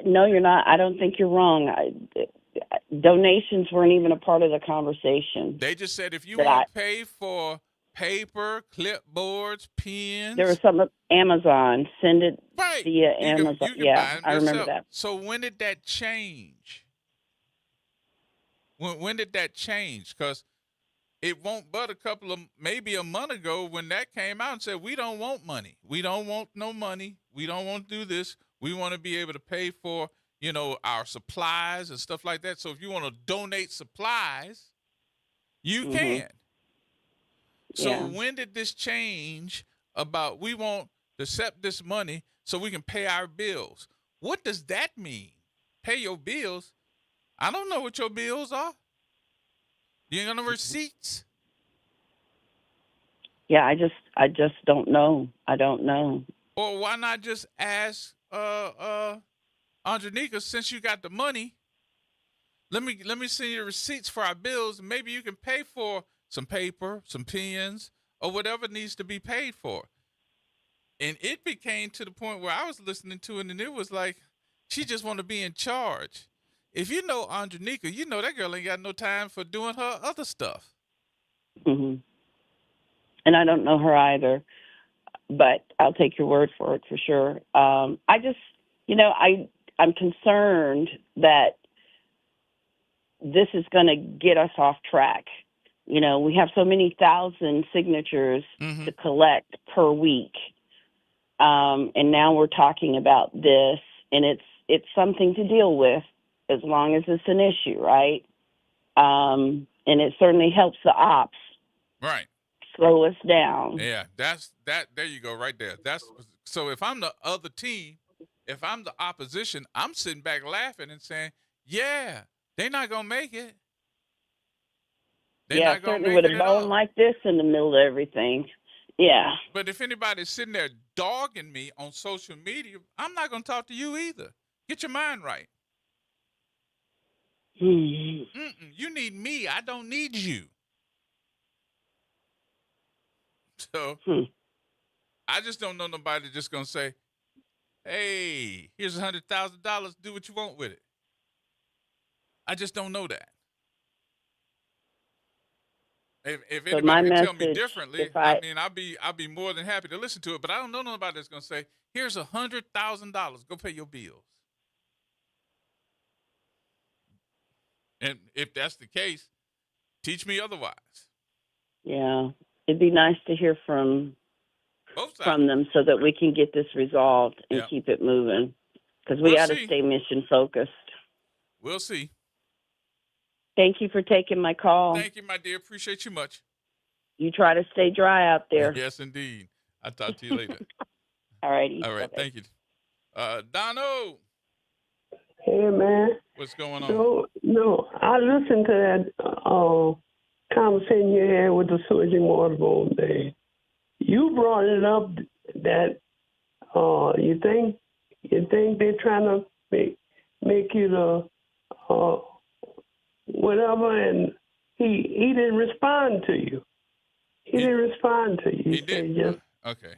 [SPEAKER 21] No, you're not. I don't think you're wrong. Donations weren't even a part of the conversation.
[SPEAKER 1] They just said, if you want to pay for paper, clipboards, pens.
[SPEAKER 21] There was some Amazon. Send it
[SPEAKER 1] right.
[SPEAKER 21] via Amazon.
[SPEAKER 1] You can
[SPEAKER 21] yeah, I remember that.
[SPEAKER 1] So when did that change? When did that change? Because it won't but maybe a month ago when that came out and said, we don't want money. We don't want no money. We don't want to do this. We want to be able to pay for, our supplies and stuff like that. So if you want to donate supplies, you can. So when did this change about we want to accept this money so we can pay our bills? What does that mean? Pay your bills? I don't know what your bills are. You ain't got no receipts?
[SPEAKER 21] Yeah, I just don't know. I don't know.
[SPEAKER 1] Or why not just ask Andronika, since you got the money, let me send you the receipts for our bills. Maybe you can pay for some paper, some pens, or whatever needs to be paid for. And it became to the point where I was listening to it, and it was like, she just want to be in charge. If you know Andronika, you know that girl ain't got no time for doing her other stuff.
[SPEAKER 21] Mm-hmm. And I don't know her either, but I'll take your word for it for sure. I just, I'm concerned that this is going to get us off track. We have so many thousand signatures to collect per week. And now we're talking about this, and it's something to deal with as long as it's an issue, right? And it certainly helps the ops.
[SPEAKER 1] Right.
[SPEAKER 21] Slow us down.
[SPEAKER 1] Yeah, there you go right there. So if I'm the other team, if I'm the opposition, I'm sitting back laughing and saying, yeah, they're not going to make it.
[SPEAKER 21] Yeah, certainly with a bone like this in the middle of everything. Yeah.
[SPEAKER 1] But if anybody's sitting there dogging me on social media, I'm not going to talk to you either. Get your mind right. You need me. I don't need you. So I just don't know nobody just going to say, hey, here's $100,000. Do what you want with it. I just don't know that. If anybody can tell me differently, I'll be more than happy to listen to it. But I don't know nobody that's going to say, here's $100,000. Go pay your bills. And if that's the case, teach me otherwise.
[SPEAKER 21] Yeah, it'd be nice to hear from them so that we can get this resolved and keep it moving. Because we got to stay mission focused.
[SPEAKER 1] We'll see.
[SPEAKER 21] Thank you for taking my call.
[SPEAKER 1] Thank you, my dear. Appreciate you much.
[SPEAKER 21] You try to stay dry out there.
[SPEAKER 1] Yes, indeed. I'll talk to you later.
[SPEAKER 21] All righty.
[SPEAKER 1] All right.
[SPEAKER 21] Bye-bye.
[SPEAKER 1] Thank you. Dono.
[SPEAKER 2] Hey, man.
[SPEAKER 1] What's going on?
[SPEAKER 2] No, I listened to that conversation you had with the sewage and water board day. You brought it up that you think they're trying to make you the whatever, and he didn't respond to you. He didn't respond to you.
[SPEAKER 1] He did. Okay.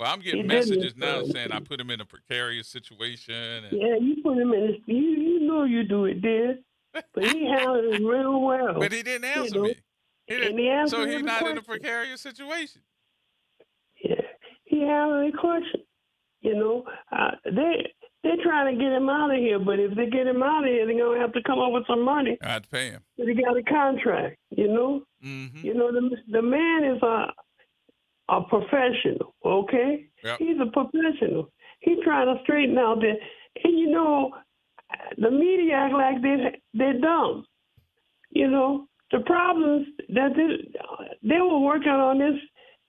[SPEAKER 1] I'm getting messages now saying I put him in a precarious situation. And...
[SPEAKER 2] Yeah, you put him in. You know you do it, did. But he handled it real well.
[SPEAKER 1] But he didn't answer me. So he's not in a precarious situation.
[SPEAKER 2] Yeah, he handled the question. They're trying to get him out of here, but if they get him out of here, they're gonna have to come up with some money.
[SPEAKER 1] I have to pay him.
[SPEAKER 2] He got a contract,
[SPEAKER 1] Mm-hmm.
[SPEAKER 2] The man is a professional, okay?
[SPEAKER 1] Yep.
[SPEAKER 2] He's a professional. He's trying to straighten out that. And, you know, the media act like they're dumb. You know, the problems that they were working on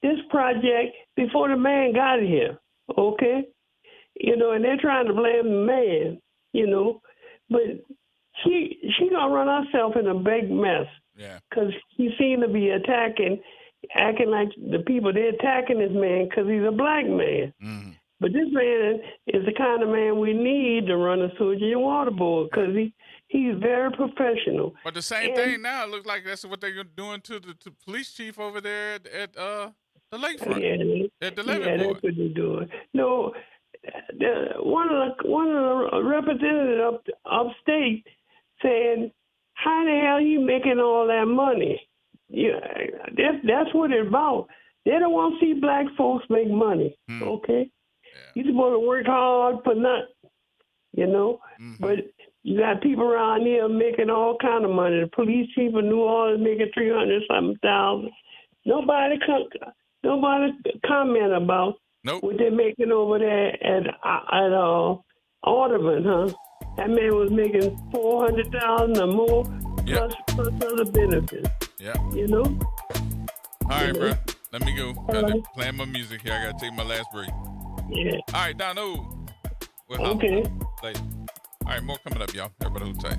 [SPEAKER 2] this project before the man got here, okay? You know, and they're trying to blame the man, you know. But she gonna run herself in a big mess.
[SPEAKER 1] Yeah.
[SPEAKER 2] Because he seemed to be acting like the people, they're attacking this man because he's a black man.
[SPEAKER 1] Mm-hmm.
[SPEAKER 2] But this man is the kind of man we need to run a sewage and water board because he's very professional.
[SPEAKER 1] But the same thing now, it looks like that's what they're doing to the police chief over there at the lakefront. At the levee board.
[SPEAKER 2] That's what they're doing. No, one of the representatives upstate saying, how the hell you making all that money? Yeah, that's what it's about. They don't want to see black folks make money, okay? You're supposed to work hard for nothing, you know?
[SPEAKER 1] Mm-hmm.
[SPEAKER 2] But you got people around here making all kind of money. The police chief of New Orleans making $300,000. Nobody comment about what they're making over there at Audubon, huh? That man was making $400,000 or more plus other benefits.
[SPEAKER 1] Yeah.
[SPEAKER 2] You know?
[SPEAKER 1] All right, bro. Let me go. Playing my music here. I got to take my last break.
[SPEAKER 2] Yeah.
[SPEAKER 1] All right, Donald.
[SPEAKER 2] Okay.
[SPEAKER 1] Later. All right, more coming up, y'all. Everybody hold tight.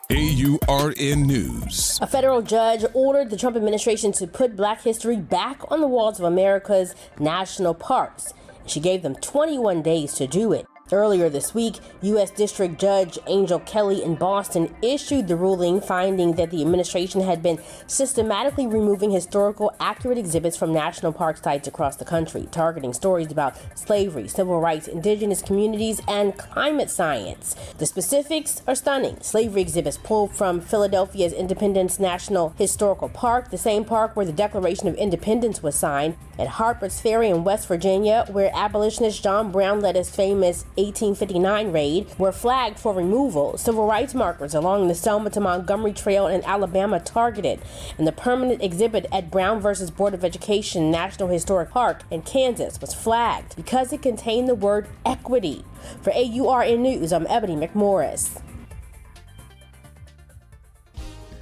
[SPEAKER 3] AURN News.
[SPEAKER 22] A federal judge ordered the Trump administration to put Black history back on the walls of America's national parks. She gave them 21 days to do it. Earlier this week, U.S. District Judge Angel Kelly in Boston issued the ruling finding that the administration had been systematically removing historical accurate exhibits from national park sites across the country, targeting stories about slavery, civil rights, indigenous communities, and climate science. The specifics are stunning. Slavery exhibits pulled from Philadelphia's Independence National Historical Park, the same park where the Declaration of Independence was signed, at Harper's Ferry in West Virginia, where abolitionist John Brown led his famous 1859 raid, were flagged for removal. Civil rights markers along the Selma to Montgomery Trail in Alabama targeted, and the permanent exhibit at Brown versus Board of Education National Historic Park in Kansas was flagged because it contained the word equity. For AURN News, I'm Ebony McMorris.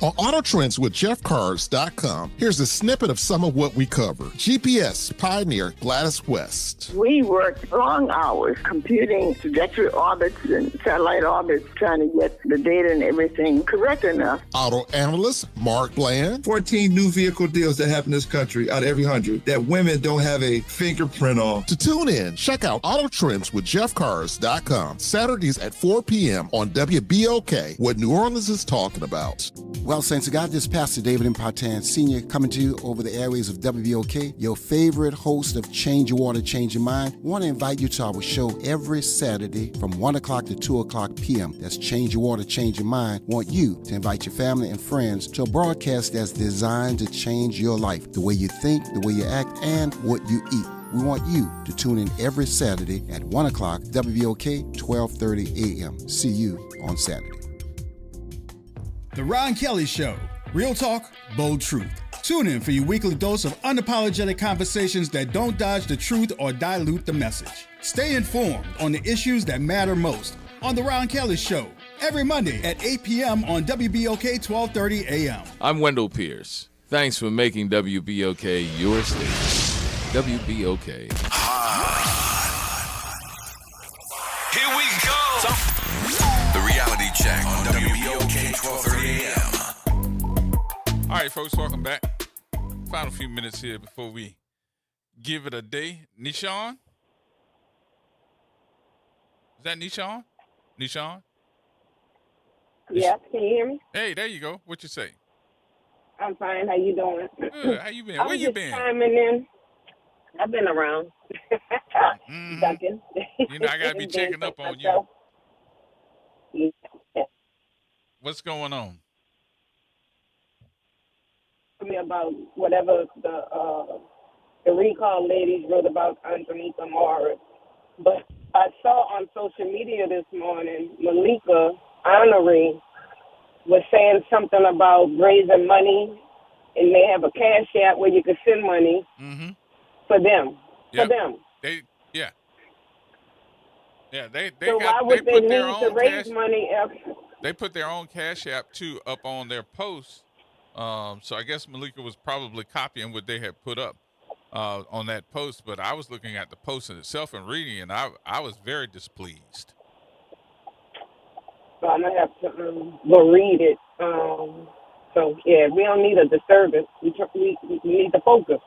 [SPEAKER 3] On Auto Trends with JeffCars.com, here's a snippet of some of what we cover. GPS pioneer Gladys West.
[SPEAKER 23] We worked long hours computing trajectory orbits and satellite orbits, trying to get the data and everything correct enough.
[SPEAKER 3] Auto analyst Mark Bland.
[SPEAKER 24] 14 new vehicle deals that happen in this country out of every 100 that women don't have a fingerprint on.
[SPEAKER 3] To tune in, check out Auto Trends with JeffCars.com, Saturdays at 4 p.m. on WBOK, what New Orleans is talking about.
[SPEAKER 25] Well, Saints of God, this is Pastor David Impartan Sr. coming to you over the airways of WBOK, your favorite host of Change Your Water, Change Your Mind. I want to invite you to our show every Saturday from 1 o'clock to 2 o'clock p.m. That's Change Your Water, Change Your Mind. I want you to invite your family and friends to a broadcast that's designed to change your life, the way you think, the way you act, and what you eat. We want you to tune in every Saturday at 1 o'clock, WBOK, 12:30 a.m. See you on Saturday.
[SPEAKER 4] The Ron Kelly Show. Real talk, bold truth. Tune in for your weekly dose of unapologetic conversations that don't dodge the truth or dilute the message. Stay informed on the issues that matter most on The Ron Kelly Show. Every Monday at 8 p.m. on WBOK 1230 a.m.
[SPEAKER 26] I'm Wendell Pierce. Thanks for making WBOK your station. WBOK.
[SPEAKER 5] Here we go. The reality check on WBOK 1230 AM.
[SPEAKER 1] All right, folks, welcome back. Final few minutes here before we give it a day. Nishan? Is that Nishan? Nishan?
[SPEAKER 27] Yeah, can you hear me?
[SPEAKER 1] Hey, there you go. What you say?
[SPEAKER 6] I'm fine. How you doing?
[SPEAKER 1] Good. How you been?
[SPEAKER 6] I
[SPEAKER 1] Where
[SPEAKER 6] was
[SPEAKER 1] you
[SPEAKER 6] just
[SPEAKER 1] been?
[SPEAKER 6] chiming in. I've been around, ducking,
[SPEAKER 1] You know, I gotta be
[SPEAKER 6] being
[SPEAKER 1] checking
[SPEAKER 6] safe
[SPEAKER 1] up on you.
[SPEAKER 6] myself. Yeah.
[SPEAKER 1] What's going on?
[SPEAKER 6] Tell me about whatever the recall ladies wrote about underneath the Morris. But I saw on social media this morning, Malika Honoré was saying something about raising money, and they have a cash app where you can send money for them.
[SPEAKER 1] Yep.
[SPEAKER 6] For them.
[SPEAKER 1] Yeah. They
[SPEAKER 6] So why
[SPEAKER 1] they
[SPEAKER 6] would they
[SPEAKER 1] put their
[SPEAKER 6] need to
[SPEAKER 1] own
[SPEAKER 6] raise
[SPEAKER 1] cash.
[SPEAKER 6] money if
[SPEAKER 1] They put their own cash app too up on their posts. So I guess Malika was probably copying what they had put up on that post. But I was looking at the post in itself and reading, and I was very displeased.
[SPEAKER 6] so I'm gonna have to go read it. So yeah, we don't need a disturbance. We need to focus.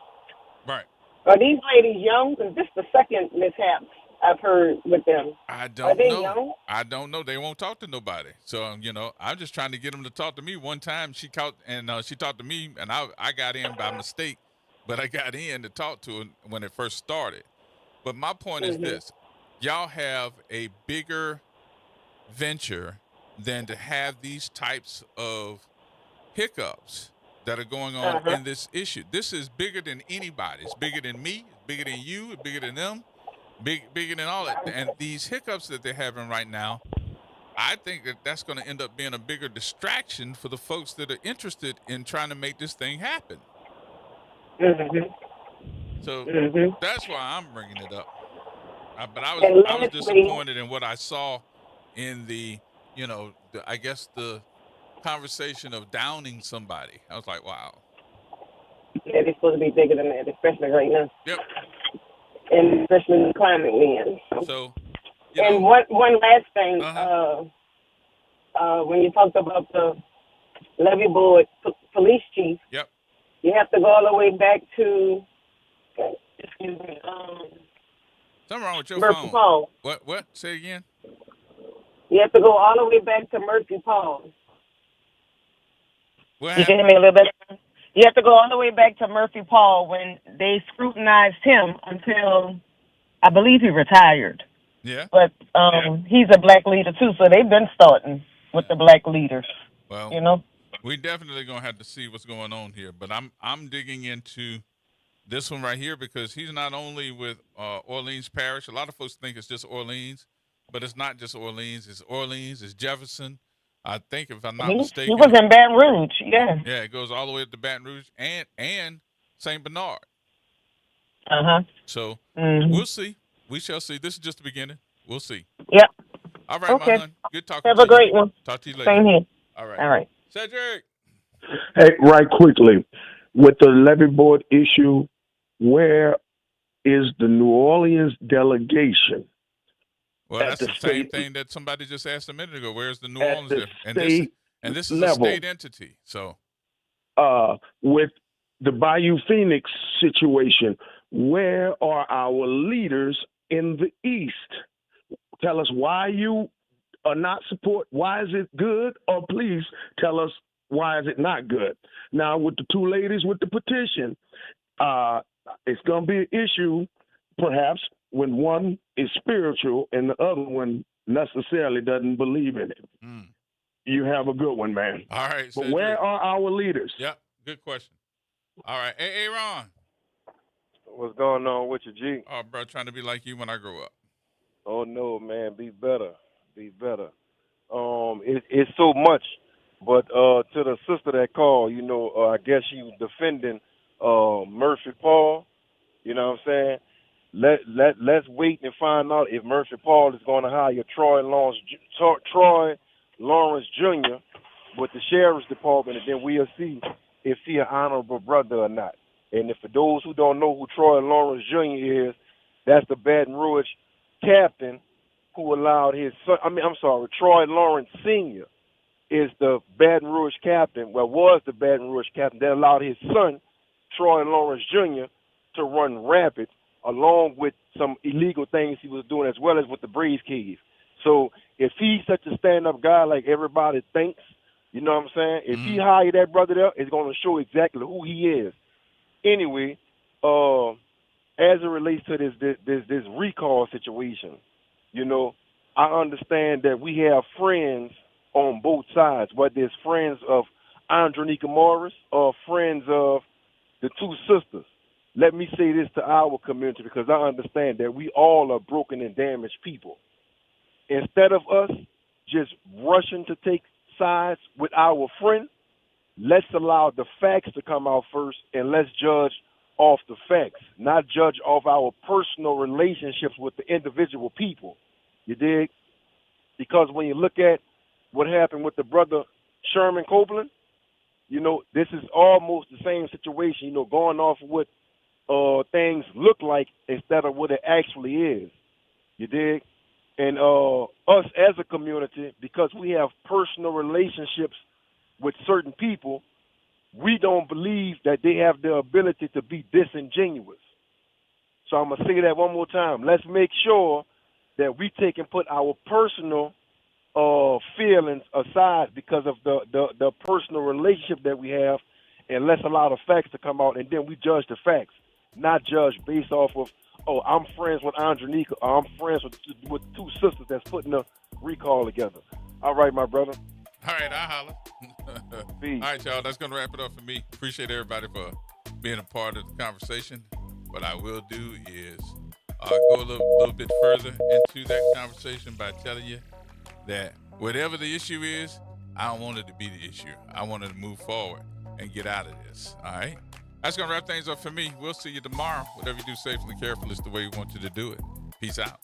[SPEAKER 1] Right.
[SPEAKER 6] Are these ladies young? Because this is the second mishap I've heard with them.
[SPEAKER 1] I
[SPEAKER 6] Are
[SPEAKER 1] don't
[SPEAKER 6] they
[SPEAKER 1] know.
[SPEAKER 6] young?
[SPEAKER 1] I don't know. They won't talk to nobody. So I'm just trying to get them to talk to me. One time she talked to me, and I got in by mistake, but I got in to talk to her when it first started. But my point is this: y'all have a bigger venture than to have these types of hiccups that are going on in this issue. This is bigger than anybody. It's bigger than me. It's bigger than you. It's bigger than them. Bigger than all that. And these hiccups that they're having right now, I think that's going to end up being a bigger distraction for the folks that are interested in trying to make this thing happen. So that's why I'm bringing it up. But I was disappointed in what I saw in the I guess the conversation of downing somebody. I was like, wow.
[SPEAKER 6] Yeah, they're supposed to be bigger than that, especially right now.
[SPEAKER 1] Yep.
[SPEAKER 6] And especially in the climate we're in.
[SPEAKER 1] So,
[SPEAKER 6] and one last thing, when you talked about the levee board police chief,
[SPEAKER 1] yep,
[SPEAKER 6] you have to go all the way back to, excuse me,
[SPEAKER 1] something wrong with your
[SPEAKER 6] Murphy
[SPEAKER 1] phone.
[SPEAKER 6] Paul.
[SPEAKER 1] What? Say it again.
[SPEAKER 6] You have to go all the way back to Murphy Paul.
[SPEAKER 1] What
[SPEAKER 6] happened? You can hear me a little bit? You have to go all the way back to Murphy Paul when they scrutinized him until I believe he retired.
[SPEAKER 1] Yeah.
[SPEAKER 6] But he's a black leader too, so they've been starting with the black leaders.
[SPEAKER 1] Well, we definitely gonna have to see what's going on here. But I'm digging into this one right here because he's not only with Orleans Parish. A lot of folks think it's just Orleans, but it's not just Orleans. It's Orleans. It's Jefferson. I think, if I'm not mistaken,
[SPEAKER 6] he was in Baton Rouge. Yeah.
[SPEAKER 1] Yeah, it goes all the way up to Baton Rouge and St. Bernard. So we'll see. We shall see. This is just the beginning. We'll see.
[SPEAKER 6] Yep.
[SPEAKER 1] All right,
[SPEAKER 6] okay.
[SPEAKER 1] my hon. Good talking to you.
[SPEAKER 6] Have a great one.
[SPEAKER 1] Talk to you later.
[SPEAKER 6] Same here.
[SPEAKER 1] All right.
[SPEAKER 6] All right.
[SPEAKER 1] Cedric.
[SPEAKER 7] Hey, right quickly, with the levee board issue, where is the New Orleans delegation?
[SPEAKER 1] Well, that's the same thing that somebody just asked a minute ago. Where's the New Orleans there? And this is a state entity. So,
[SPEAKER 7] with the Bayou Phoenix situation, where are our leaders in the East? Tell us why you are not support. Why is it good? Or please tell us why is it not good? Now, with the two ladies with the petition, it's going to be an issue, perhaps, when one is spiritual and the other one necessarily doesn't believe in it. You have a good one, man.
[SPEAKER 1] All right.
[SPEAKER 7] But where are our leaders?
[SPEAKER 1] Yep. Good question. All right. Hey, Ron.
[SPEAKER 8] What's going on with you, G?
[SPEAKER 1] Oh, bro, trying to be like you when I grow up.
[SPEAKER 8] Oh, no, man. Be better. Be better. It's so much. But to the sister that called, I guess she was defending Murphy Paul. You know what I'm saying? Let's wait and find out if Murphy Paul is going to hire Troy Lawrence Jr. with the sheriff's department, and then we'll see if he's an honorable brother or not. And if for those who don't know who Troy Lawrence Jr. is, that's the Baton Rouge captain who allowed his son. Troy Lawrence Sr. is the Baton Rouge captain. Well, was the Baton Rouge captain that allowed his son, Troy Lawrence Jr., to run rapids, along with some illegal things he was doing, as well as with the Breeze Keys. So if he's such a stand-up guy like everybody thinks, You know what I'm saying? If he hired that brother there, it's going to show exactly who he is. Anyway, as it relates to this recall situation, you know, I understand that we have friends on both sides, whether it's friends of Andronika Morris or friends of the two sisters. Let me say this to our community because I understand that we all are broken and damaged people. Instead of us just rushing to take sides with our friend, let's allow the facts to come out first and let's judge off the facts, not judge off our personal relationships with the individual people. You dig? Because when you look at what happened with the brother Sherman Copeland, you know, this is almost the same situation, you know, going off of what things look like instead of what it actually is. You dig? And us as a community, because we have personal relationships with certain people, we don't believe that they have the ability to be disingenuous. So I'm going to say that one more time. Let's make sure that we take and put our personal feelings aside because of the personal relationship that we have, and let's allow the facts to come out, and then we judge the facts, not judge based off of, oh, I'm friends with Andronika, or I'm friends with two sisters that's putting a recall together. All right, my brother.
[SPEAKER 1] All right, I'll holler. All right, y'all, that's going to wrap it up for me. Appreciate everybody for being a part of the conversation. What I will do is go a little bit further into that conversation by telling you that whatever the issue is, I don't want it to be the issue. I want it to move forward and get out of this, all right? That's going to wrap things up for me. We'll see you tomorrow. Whatever you do safely and carefully is the way we want you to do it. Peace out.